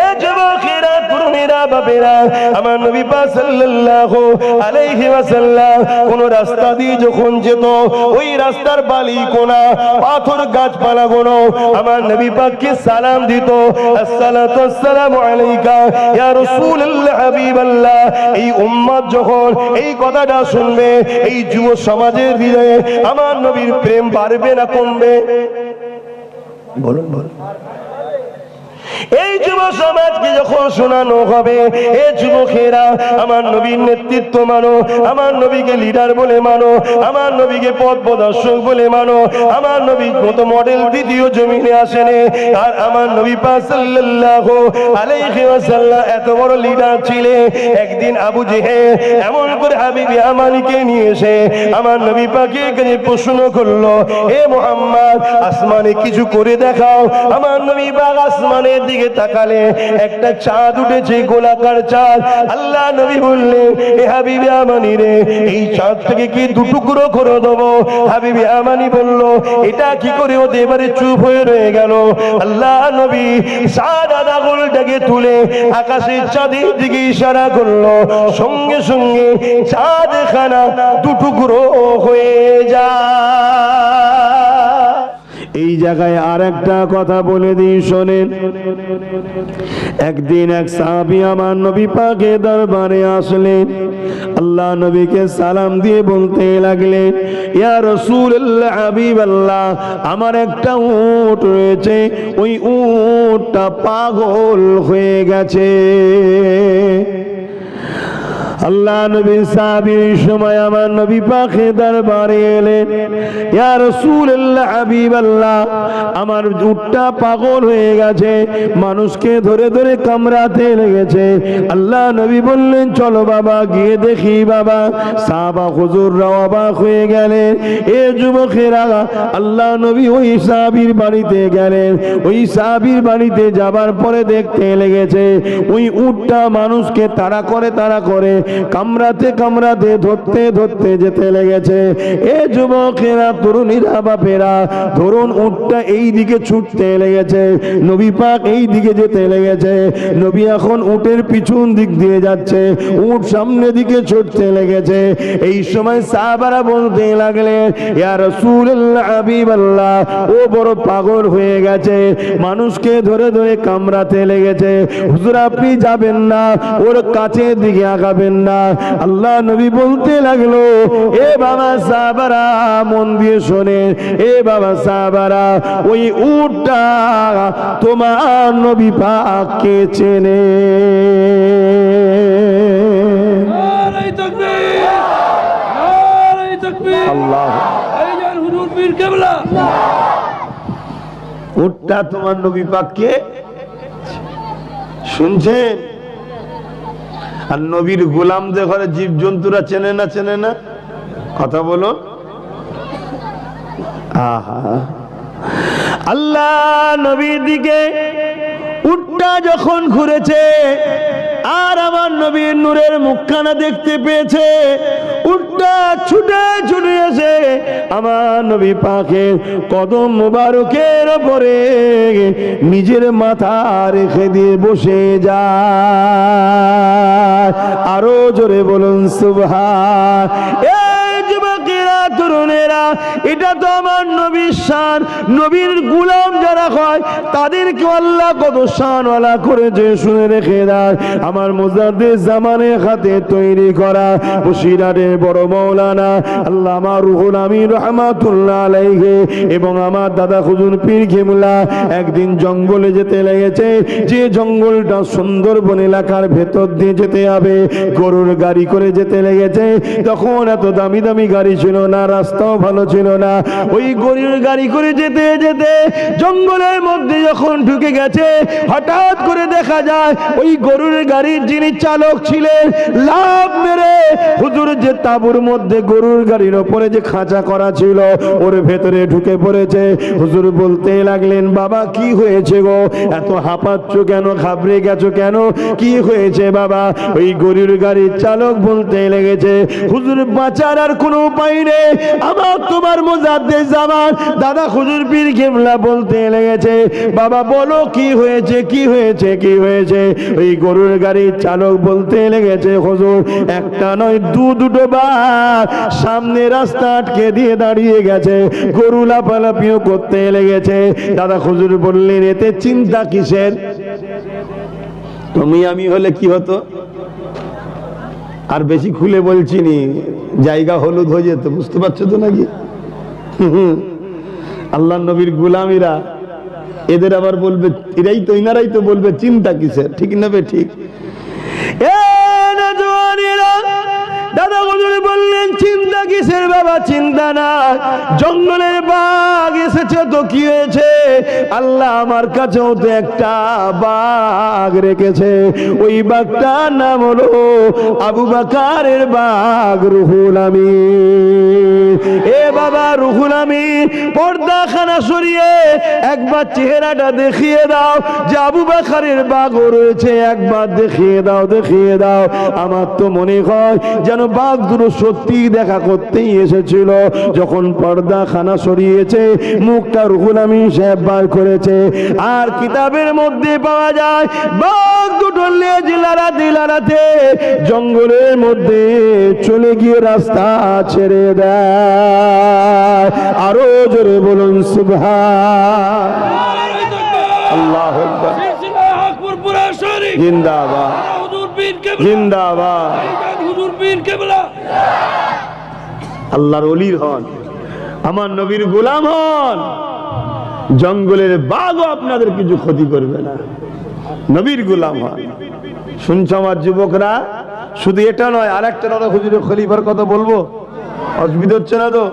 এ যুবকেরা, তরুণেরা, বাপেরা, আমার নবী পাক সাল্লাল্লাহু আলাইহি ওয়াসাল্লাম কোন রাস্তা দিয়ে যখন যেত, ওই রাস্তার বালি কোনা, পাথর, গাছপালাগুলো আমার নবী পাককে সালাম দিত, আসসালাতু আসসালামু আলাইকা ইয়া রাসূলুল্লাহ, হাবিবাল্লাহ। এই উম্মত যখন এই কথাটা শুনবে, এই যুব সমাজের হৃদয়ে আমার নবীর প্রেম বাড়বে না কমবে? বলুন বলুন। এই যুব সমাজকে যখন শোনানো হবে, এ যুবকেরা আমার নবীর নেতৃত্ব মানো, আমার নবীকে লিডার বলে মানো, আমার নবীকে পথ প্রদর্শক বলে মানো, আমার নবীর মতো মডেল দ্বিতীয় জমিনে আসেনি। আর আমার নবী পাক সাল্লাল্লাহু আলাইহি ওয়াসাল্লাম এত বড় লিডার ছিলেন। একদিন আবু জেহেল এমন করে হাবিব ইয়ামানিকে নিয়ে এসে আমার নবী পাকের কাছে প্রশ্ন করলো, হে মুহাম্মদ, আসমানে কিছু করে দেখাও। আমার নবী পাক আসমানের দিকে তাকালে একটা চাঁদ উঠেছে, গোলাকার চাঁদ। আল্লাহ নবী বললেন, এ হাবিব ইয়ামানি রে, এই চাঁদ থেকে কি দুটুকরো করে দেবো? হাবিব ইয়ামানি বলল, এটা কি করে হতে পারে? চুপ হয়ে রয়ে গেল। আল্লাহ নবী চাঁদ আঙুলটাকে তুলে আকাশের চাঁদের দিকে ইশারা করলো, সঙ্গে সঙ্গে চাঁদ খানা দুটুকরো হয়ে যায়। এই জায়গায় আর একটা কথা বলে দিই, শোনেন। একদিন এক সাহাবী আমার নবী পাকের দরবারে আসলেন, আল্লাহ নবীকে সালাম দিয়ে বলতে লাগলেন, ইয়া রাসূলুল্লাহ হাবিবাল্লাহ, আমার একটা উট রয়েছে, ওই উটটা পাগল হয়ে গেছে। আল্লাহ নবী সাহাবীর সময় আমার নবী পাকে দরবারে এলেন, ইয়া রাসূলুল্লাহ হাবিবাল্লাহ, আমার উটটা পাগল হয়ে গেছে, মানুষকে ধরে ধরে কামড়াতে লেগেছে। আল্লাহ নবী বললেন, চলো বাবা গিয়ে দেখি। বাবা সাহাবা হুজুররা অবাক হয়ে গেলেন। এ যুবকেরা, আল্লাহ নবী ওই সাহাবীর বাড়িতে গেলেন। ওই সাহাবীর বাড়িতে যাবার পরে দেখতে লেগেছে ওই উটটা মানুষকে তাড়া করে কামড়াতে কামড়াতে ধরতে ধরতে যেতে লেগেছে। এ যুবকেরা, তরুণীরা, বাপেরা, ধরুন উটটা এই দিকে ছুটতে লেগেছে, নবী পাক এই দিকে যেতে লেগেছে। নবী এখন উটের পিছন দিক দিয়ে যাচ্ছে, উট সামনে দিকে ছুটতে লেগেছে। এই সময় সাহাবারা বলতে লাগলেন, ইয়া রাসূলুল্লাহ হাবিবাল্লাহ, ও বড় পাগল হয়ে গেছে, মানুষকে ধরে ধরে কামড়াতে লেগেছে, হুজুর আপনি যাবেন না, ওর কাছের দিকে আগাবেন না। আল্লাহ নবী বলতে লাগলো, এ বাবা সাহাবারা মন দিয়ে শোনেন, এ বাবা সাহাবারা, ওই উটটা তোমার নবী পাককে চেনে। নারে তাকবীর, নারে তাকবীর, আল্লাহ, ভাইজান হুজুর পীর কেবলা। উটটা তোমার নবী পাককে শুনছেন? আর নবীর গোলামদের ঘরে জীব জন্তুরা চেনে না? চেনে না? কথা বলো। আহা, আল্লাহ নবীর দিকে উটটা যখন ঘুরেছে আর আমার নবীর নূরের মুখখানা দেখতে পেয়েছে, উটটা ছুটে ছুটে এসে আমার নবী পাকের কদম মুবারকের উপরে নিজের মাথা রেখে দিয়ে বসে যায়। আরো জোরে বলুন সুবহান। এই যুবকেরা, তরুণেরা, এটা তো আমার নবীর শান। নবীর গোলাম যারা হয় তাদেরকে আল্লাহ কত শানওয়ালা করেছে শুনে রেখে দেয়। আমার মুজাদ্দিদ জামানের হাতে তৈরি করা বসিরহাটের বড় মাওলানা আল্লামা রুহুল আমিন রাহমাতুল্লাহ আলাইহি এবং আমার দাদা হুজুর পীর কেবলা একদিন জঙ্গলে যেতে লেগেছে। যে জঙ্গলটা সুন্দরবন এলাকার ভেতর দিয়ে যেতে হবে, গরুর গাড়ি করে যেতে লেগেছে। তখন এত দামি দামি গাড়ি ছিল না, রাস্তাও ভালো ছিল না। ওই গরুর গাড়ি করে যেতে যেতে জঙ্গলের মধ্যে যখন ঢুকে গেছে, হঠাৎ করে দেখা যায় ওই গরুর গাড়ির যিনি চালক ছিলেন, লাফ মেরে হুজুর যে তাঁবুর মধ্যে গরুর গাড়ির ওপরে যে খাঁচা করা ছিল ওর ভেতরে ঢুকে পড়েছে। হুজুর বলতে লাগলেন, বাবা কি হয়েছে গো, এত হাঁপাচ্ছ কেন, ঘাবড়ে গেছো কেন, কি হয়েছে বাবা? ওই গরুর গাড়ির চালক বলতে লেগেছে, হুজুর বাঁচার আর কোনো উপায় নেই, আমার তোমার মুজাদ্দিদ জামান দাদা হুজুর পীর কেবলা বলতে লেগেছে, বাবা বলো কি হয়েছে, কি হয়েছে, কি হয়েছে? ওই গরুর গাড়ির চালক বলতে লেগেছে, হুজুর একটা নয় দুটো বার সামনে রাস্তা আটকে দিয়ে দাঁড়িয়ে গেছে, গরু লাফালাফিও করতে লেগেছে। দাদা হুজুর বললেন, এতে চিন্তা কিসের? তুমি আমি হলে কি হতো? আর বেশি খুলে বলছি নি, জায়গা হলুদ হয়ে যেত, বুঝতে পারছো তো নাকি? আল্লাহ নবীর গোলামীরা এদের আবার বলবে, ইনারাই তো বলবে চিন্তা কিসের, ঠিক না বে ঠিক? দাদা হুজুর বললেন, চিন্তা কিসের বাবা, চিন্তা না, জঙ্গলের বাঘ এসেছে তো কি হয়েছে? আল্লাহ আমার কাছেও তো একটা বাঘ রেখেছে, ওই বাঘটার নাম হলো আবু বকরের বাঘ রুহুল আমিন। এ বাবা রুহুল আমিন, পর্দাখানা সরিয়ে একবার চেহারাটা দেখিয়ে দাও, যে আবু বকরের বাঘ রয়েছে, একবার দেখিয়ে দাও, দেখিয়ে দাও। আমার তো মনে হয় যেন বাঘ দুটো সত্যি দেখা করতেই এসেছিল। যখন পর্দা খানা সরিয়েছে, মুখটা রুহুল আমিন সাহেব বার করেছে, আর কিতাবের মধ্যে পাওয়া যায় বাঘ দুটো লেজ লাড়াতে লাড়াতে জঙ্গলের মধ্যে চলে গিয়ে রাস্তা ছেড়ে দেয়। আরো জোরে বলুন সুবহান। আল্লাহু আকবার, জিন্দাবাদ, জিন্দাবাদ। আল্লাহু আকবার, জিন্দাবাদ, হুজুর পীর কেবলা, জিন্দাবাদ, হুজুর পীর কেবলা। আল্লাহর ওলির হন, আমার নবীর গোলাম হন, জঙ্গলের বাঘও আপনাদের কিছু ক্ষতি করবে না, নবীর গোলাম হন। শুনছো আমার যুবকরা? শুধু এটা নয়, আরেকটা দাদা হুজুরের খলিফার কথা বলবো, অসুবিধা হচ্ছে না তো?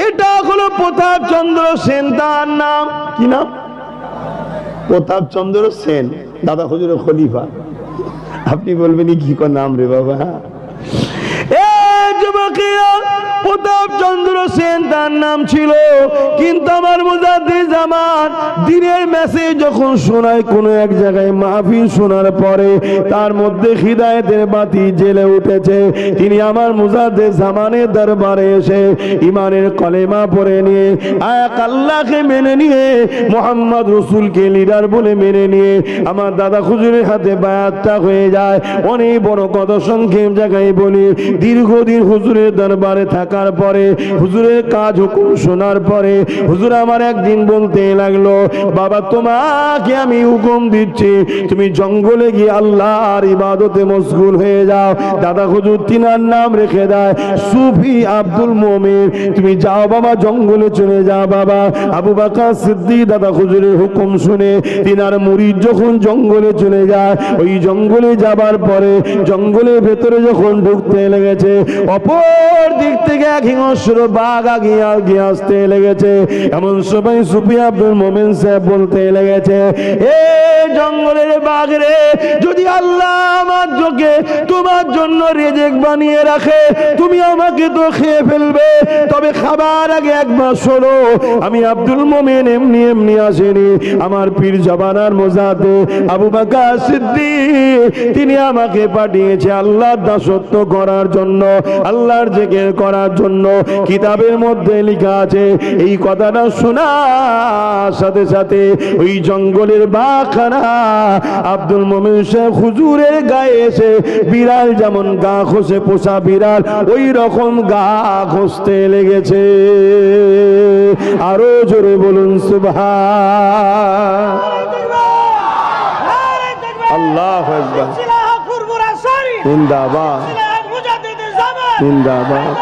এটা হলো প্রতাপ চন্দ্র সেন, তার নাম কি নাম? প্রতাপ চন্দ্র সেন, দাদা হুজুরের খলিফা। আপনি বলবেন কি নাম রে বাবা? প্রতাপ চন্দ্র সেন তার নাম ছিল, কিন্তু আমার মুজাদ্দিদ জামান দিনের মেসেজ যখন শোনায় কোন এক জায়গায় মাহফিল শোনার পরে তার মধ্যে হিদায়েতের বাতি জ্বলে উঠেছে, তিনি আমার মুজাদ্দিদ জামানের দরবারে এসে ইমানের কলেমা পড়ে নিয়ে এক আল্লাহকে মেনে নিয়ে মুহাম্মদ রাসূলকে লিডার বলে মেনে নিয়ে আমার দাদা হুজুরের হাতে বায়াতটা হয়ে যায়। অনেক বড় কথা সংক্ষেপ জায়গায় বলি, দীর্ঘদিন হুজুরের দরবারে থাকার পরে হুজুরের কাজ হুকুম শোনার পরে হুজুর আমার একদিন বলতে লাগলো, বাবা তোমাকে আমি হুকুম দিচ্ছি তুমি জঙ্গলে গিয়ে আল্লাহর ইবাদতে মশগুল হয়ে যাও। দাদা হুজুর তিনার নাম রেখে দেয় সুফি আব্দুল মোমিন, তুমি যাও বাবা জঙ্গলে চলে যাও বাবা। আবু বকর সিদ্দিক দাদা হুজুরের হুকুম শুনে তিনার মুরিদ যখন জঙ্গলে চলে যায়, ওই জঙ্গলে যাবার পরে জঙ্গলের ভেতরে যখন ঢুকতে লেগেছে, অপর দিক থেকে এক হিংস্র বাঘ আগিয়ে আসতে লেগেছে। এমন সময় সুফি আব্দুল মোমিন সাহেব বলতে লেগেছে, এ জঙ্গলের বাঘ রে, যদি আল্লাহ আমার চোখে তোমার জন্য রেজেক বানিয়ে রাখে তুমি আমাকে তো খেয়ে ফেলবে, তবে খাবার আগে একবার শোনো, আমি আব্দুল মোমিন এমনি এমনি আসেনি, আমার পীর জবানার মোজাতে আবু বকর সিদ্দিক তিনি আমাকে পাঠিয়েছে আল্লাহর দাসত্ব করার জন্য, আল্লাহর জিকির করার জন্য। কিতাবের মধ্যে লেখা আছে। এই কথাটা শোনার সাথে সাথে ওই জঙ্গলের বাঘখানা আব্দুল মোমিন সাহেব হুজুরের গায়ে এসে বিড়াল যেমন গা ঘষে পোষা বিড়াল ওই রকম গা ঘষতে লেগেছে। আরো জোরে বলুন সুবহান আল্লাহু আকবার, জিন্দাবাদ জিন্দাবাদ।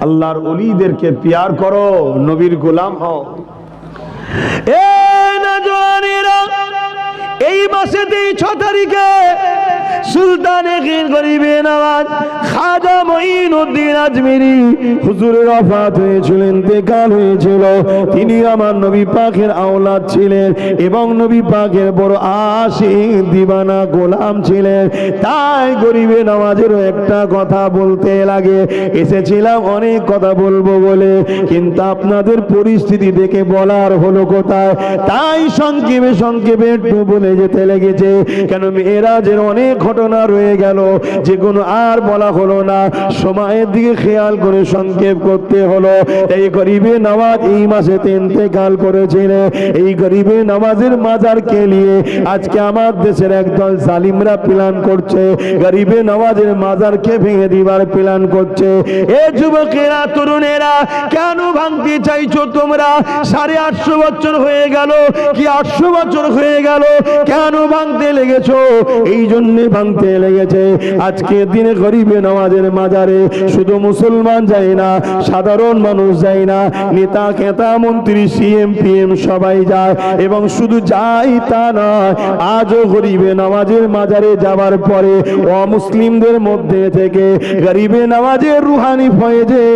আল্লাহর ওলিদেরকে পিয়ার করো, নবীর গোলাম হও। এই মাসে 6 তারিখে সুলতানে গরিবে নওয়াজ খাজা মঈনুদ্দিন আজমিরি হুজুরের ওফাত হয়েছিল, ইন্তেকাল হয়েছিল। তিনি আমার নবী পাকের আওলাদ ছিলেন এবং নবী পাকের বড় আশিক দিওয়ানা গোলাম ছিলেন। তাই গরিবে নওয়াজেরও একটা কথা বলতে লাগে, এসেছিলাম অনেক কথা বলবো বলে, কিন্তু আপনাদের পরিস্থিতি দেখে বলার হলো কোথায়, তাই সংক্ষেপে একটু বলে যেতে লেগেছে। কেন মেরাজের অনেক ঘটনা রয়ে গেল যেগুলো আর বলা হলো না, সময়ের দিকে খেয়াল করে সংক্ষেপ করতে হলো। এই গরিবে নওয়াজ এই মাসে ইন্তেকাল করেছিলেন। এই গরিবে নওয়াজের মাজারকে নিয়ে আজকে আমার দেশের একদল জালিমরা প্ল্যান করছে, গরিবে নওয়াজের মাজারকে ভেঙে দিবার প্ল্যান করছে। এ যুবকেরা তরুণেরা কেন ভাঙতে চাইছো তোমরা? 850 বছর হয়ে গেল কি 800 বছর হয়ে গেল, কেন ভাঙতে লেগেছো? এই জন্য ভাঙতে লেগেছে আজকের দিনে গরিবে নওয়াজের মাজারে শুধু মুসলমান যায় না, সাধারণ মানুষ যায় না, নেতা খেতা মন্ত্রী সিএম পিএম সবাই যায়। এবং শুধু যাই তা নয়, আজও গরিবে নওয়াজের মাজারে যাওয়ার পরে অমুসলিমদের মধ্যে থেকে গরিবে নওয়াজের রুহানি ফয়েজে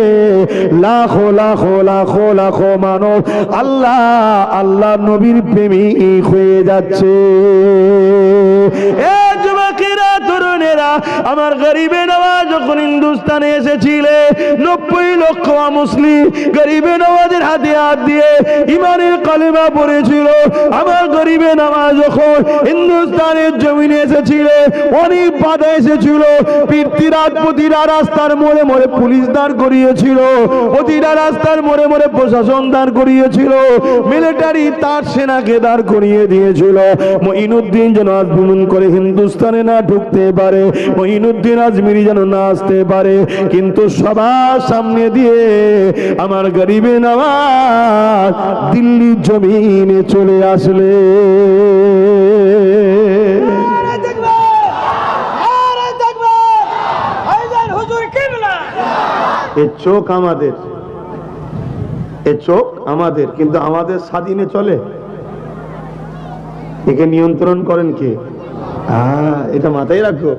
লাখো লাখো লাখো লাখো মানুষ আল্লাহ আল্লাহ নবীর প্রেমিক হয়ে যাচ্ছে। এ যুবকেরা তরুণেরা, আমার গরিবে নওয়াজ যখন হিন্দুস্তানে এসেছিলে 90 লক্ষ মুসলিম গরিবে নওয়াজের হাতে হাত দিয়ে ইমানের কালেমা পড়েছিল। আমার গরিবে নওয়াজ যখন হিন্দুস্তানের জমিনে এসেছিল অনেক বাধা এসেছিল, প্রতিটা রাস্তার মোড়ে মোড়ে পুলিশ দাঁড় করিয়েছিল, প্রতিটা রাস্তার মোড়ে মোড়ে প্রশাসন দাঁড় করিয়েছিল, মিলিটারি তার সেনাকে দাঁড় করিয়ে দিয়েছিল। মঈনুদ্দিন যেন আজমুন করে হিন্দুস্তানে না ঢুকতে পারে, মঈনুদ্দিন আজমিরি যেন না আসতে পারে। কিন্তু সবার সামনে দিয়ে আমার গরিবে নওয়াজ দিল্লির জমিনে চলে আসলে। এ চোখ আমাদের, এ চোখ আমাদের, কিন্তু আমাদের স্বাধীনে চলে? একে নিয়ন্ত্রণ করেন কে? এটা মাথায় রাখো।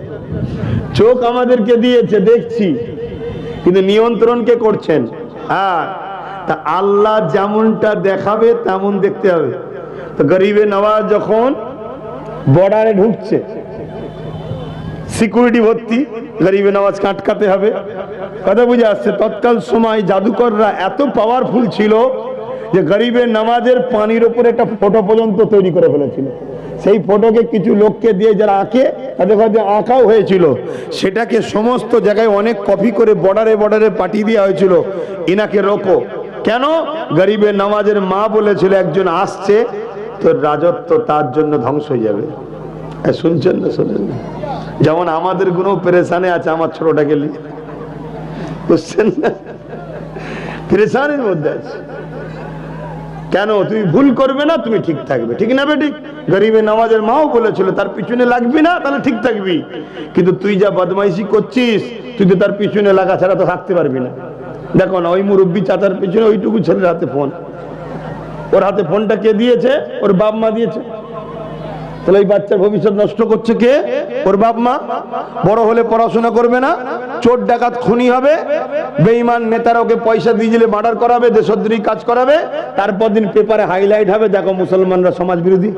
চোখ আমাদেরকে দিয়েছে, দেখছি, কিন্তু নিয়ন্ত্রণ কে করছেন? তা আল্লাহ যেমনটা দেখাবে তেমন দেখতে হবে। তো গরিবে নওয়াজ যখন বর্ডারে ঢুকছে, সিকিউরিটি ভর্তি, গরিবে নওয়াজ আটকাতে হবে, কথা বুঝে আসছে। তৎকাল সময় জাদুকররা এত পাওয়ারফুল ছিল যে গরিবে নামাজের পানির উপরে একটা ফটো পর্যন্ত তৈরি করে ফেলেছিল। সেই ফটোকে কিছু লোককে দিয়ে যারা আঁকে, তাদের কাছে আঁকাও হয়েছিল, সেটাকে সমস্ত জায়গায় অনেক কপি করে বর্ডারে বর্ডারে পাঠিয়ে দেওয়া হয়েছিল, ইনাকে রোকো। কেন? গরিবের নামাজের মা বলেছিল একজন আসছে, তোর রাজত্ব তার জন্য ধ্বংস হয়ে যাবে। শুনছেন না? শোনেন না? যেমন আমাদের কোনো পেরেশানে আছে, আমার ছোটটাকে নিয়ে, বুঝছেন না? পেরেশানের মধ্যে আছে। কেন? তুমি ভুল করবে না, তুমি ঠিক থাকবে, ঠিক না বেটি? গরিবের নামাজের মাও বলেছিল তার পিছনে লাগবি না, তাহলে ঠিক থাকবি। কিন্তু তুই যা বদমাইশি করছিস, তুই তো তার পিছনে লাগা ছাড়া তো থাকতে পারবি না। দেখো না, ওই মুরব্বী চাচার পিছনে ওইটুকু ছেলের হাতে ফোন, ওর হাতে ফোনটা কে দিয়েছে? ওর বাপ মা দিয়েছে। তাহলে এই বাচ্চার ভবিষ্যৎ নষ্ট করছে কে? ওর বাপ মা। বড় হলে পড়াশোনা করবে না, চোর ডাকাত খুনি হবে, বেঈমান নেতারা ওকে পয়সা দিয়ে দিলে মার্ডার করাবে, দেশদ্রোহী কাজ করাবে, তারপর দিন পেপারে হাইলাইট হবে, দেখো মুসলমানরা সমাজ বিরোধী।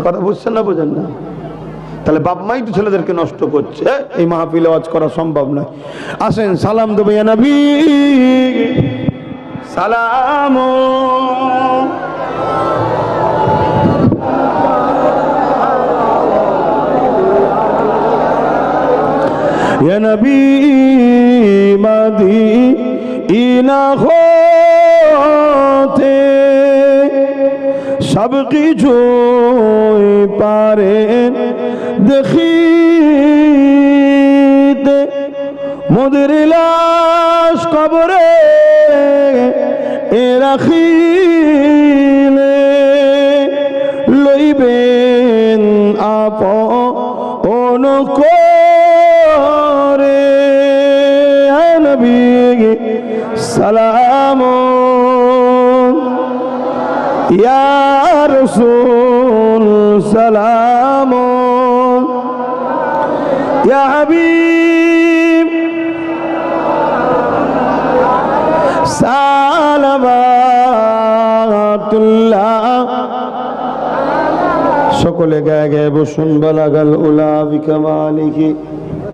কথা বুঝছেন না? বোঝেন না? তাহলে বাপ মাই তো ছেলেদেরকে নষ্ট করছে। এই মাহফিলে ওয়াজ করা সম্ভব নয়। আসেন সালাম দেবো ইয়া নবী, সালাম ইয়া নবী, মদিনা হতে সব কিছুই পারেন দেখিতে, মোদের লাশ কবরে রাখিলে লইবেন আপন করে। নবী সালাম ইয়া রাসূল, সালাম ইয়া হাবিব, সালাওয়াতুল্লাহ। সকলে গায়ে গায়ে বসুন। বালাগাল উলা বিকামালিহি।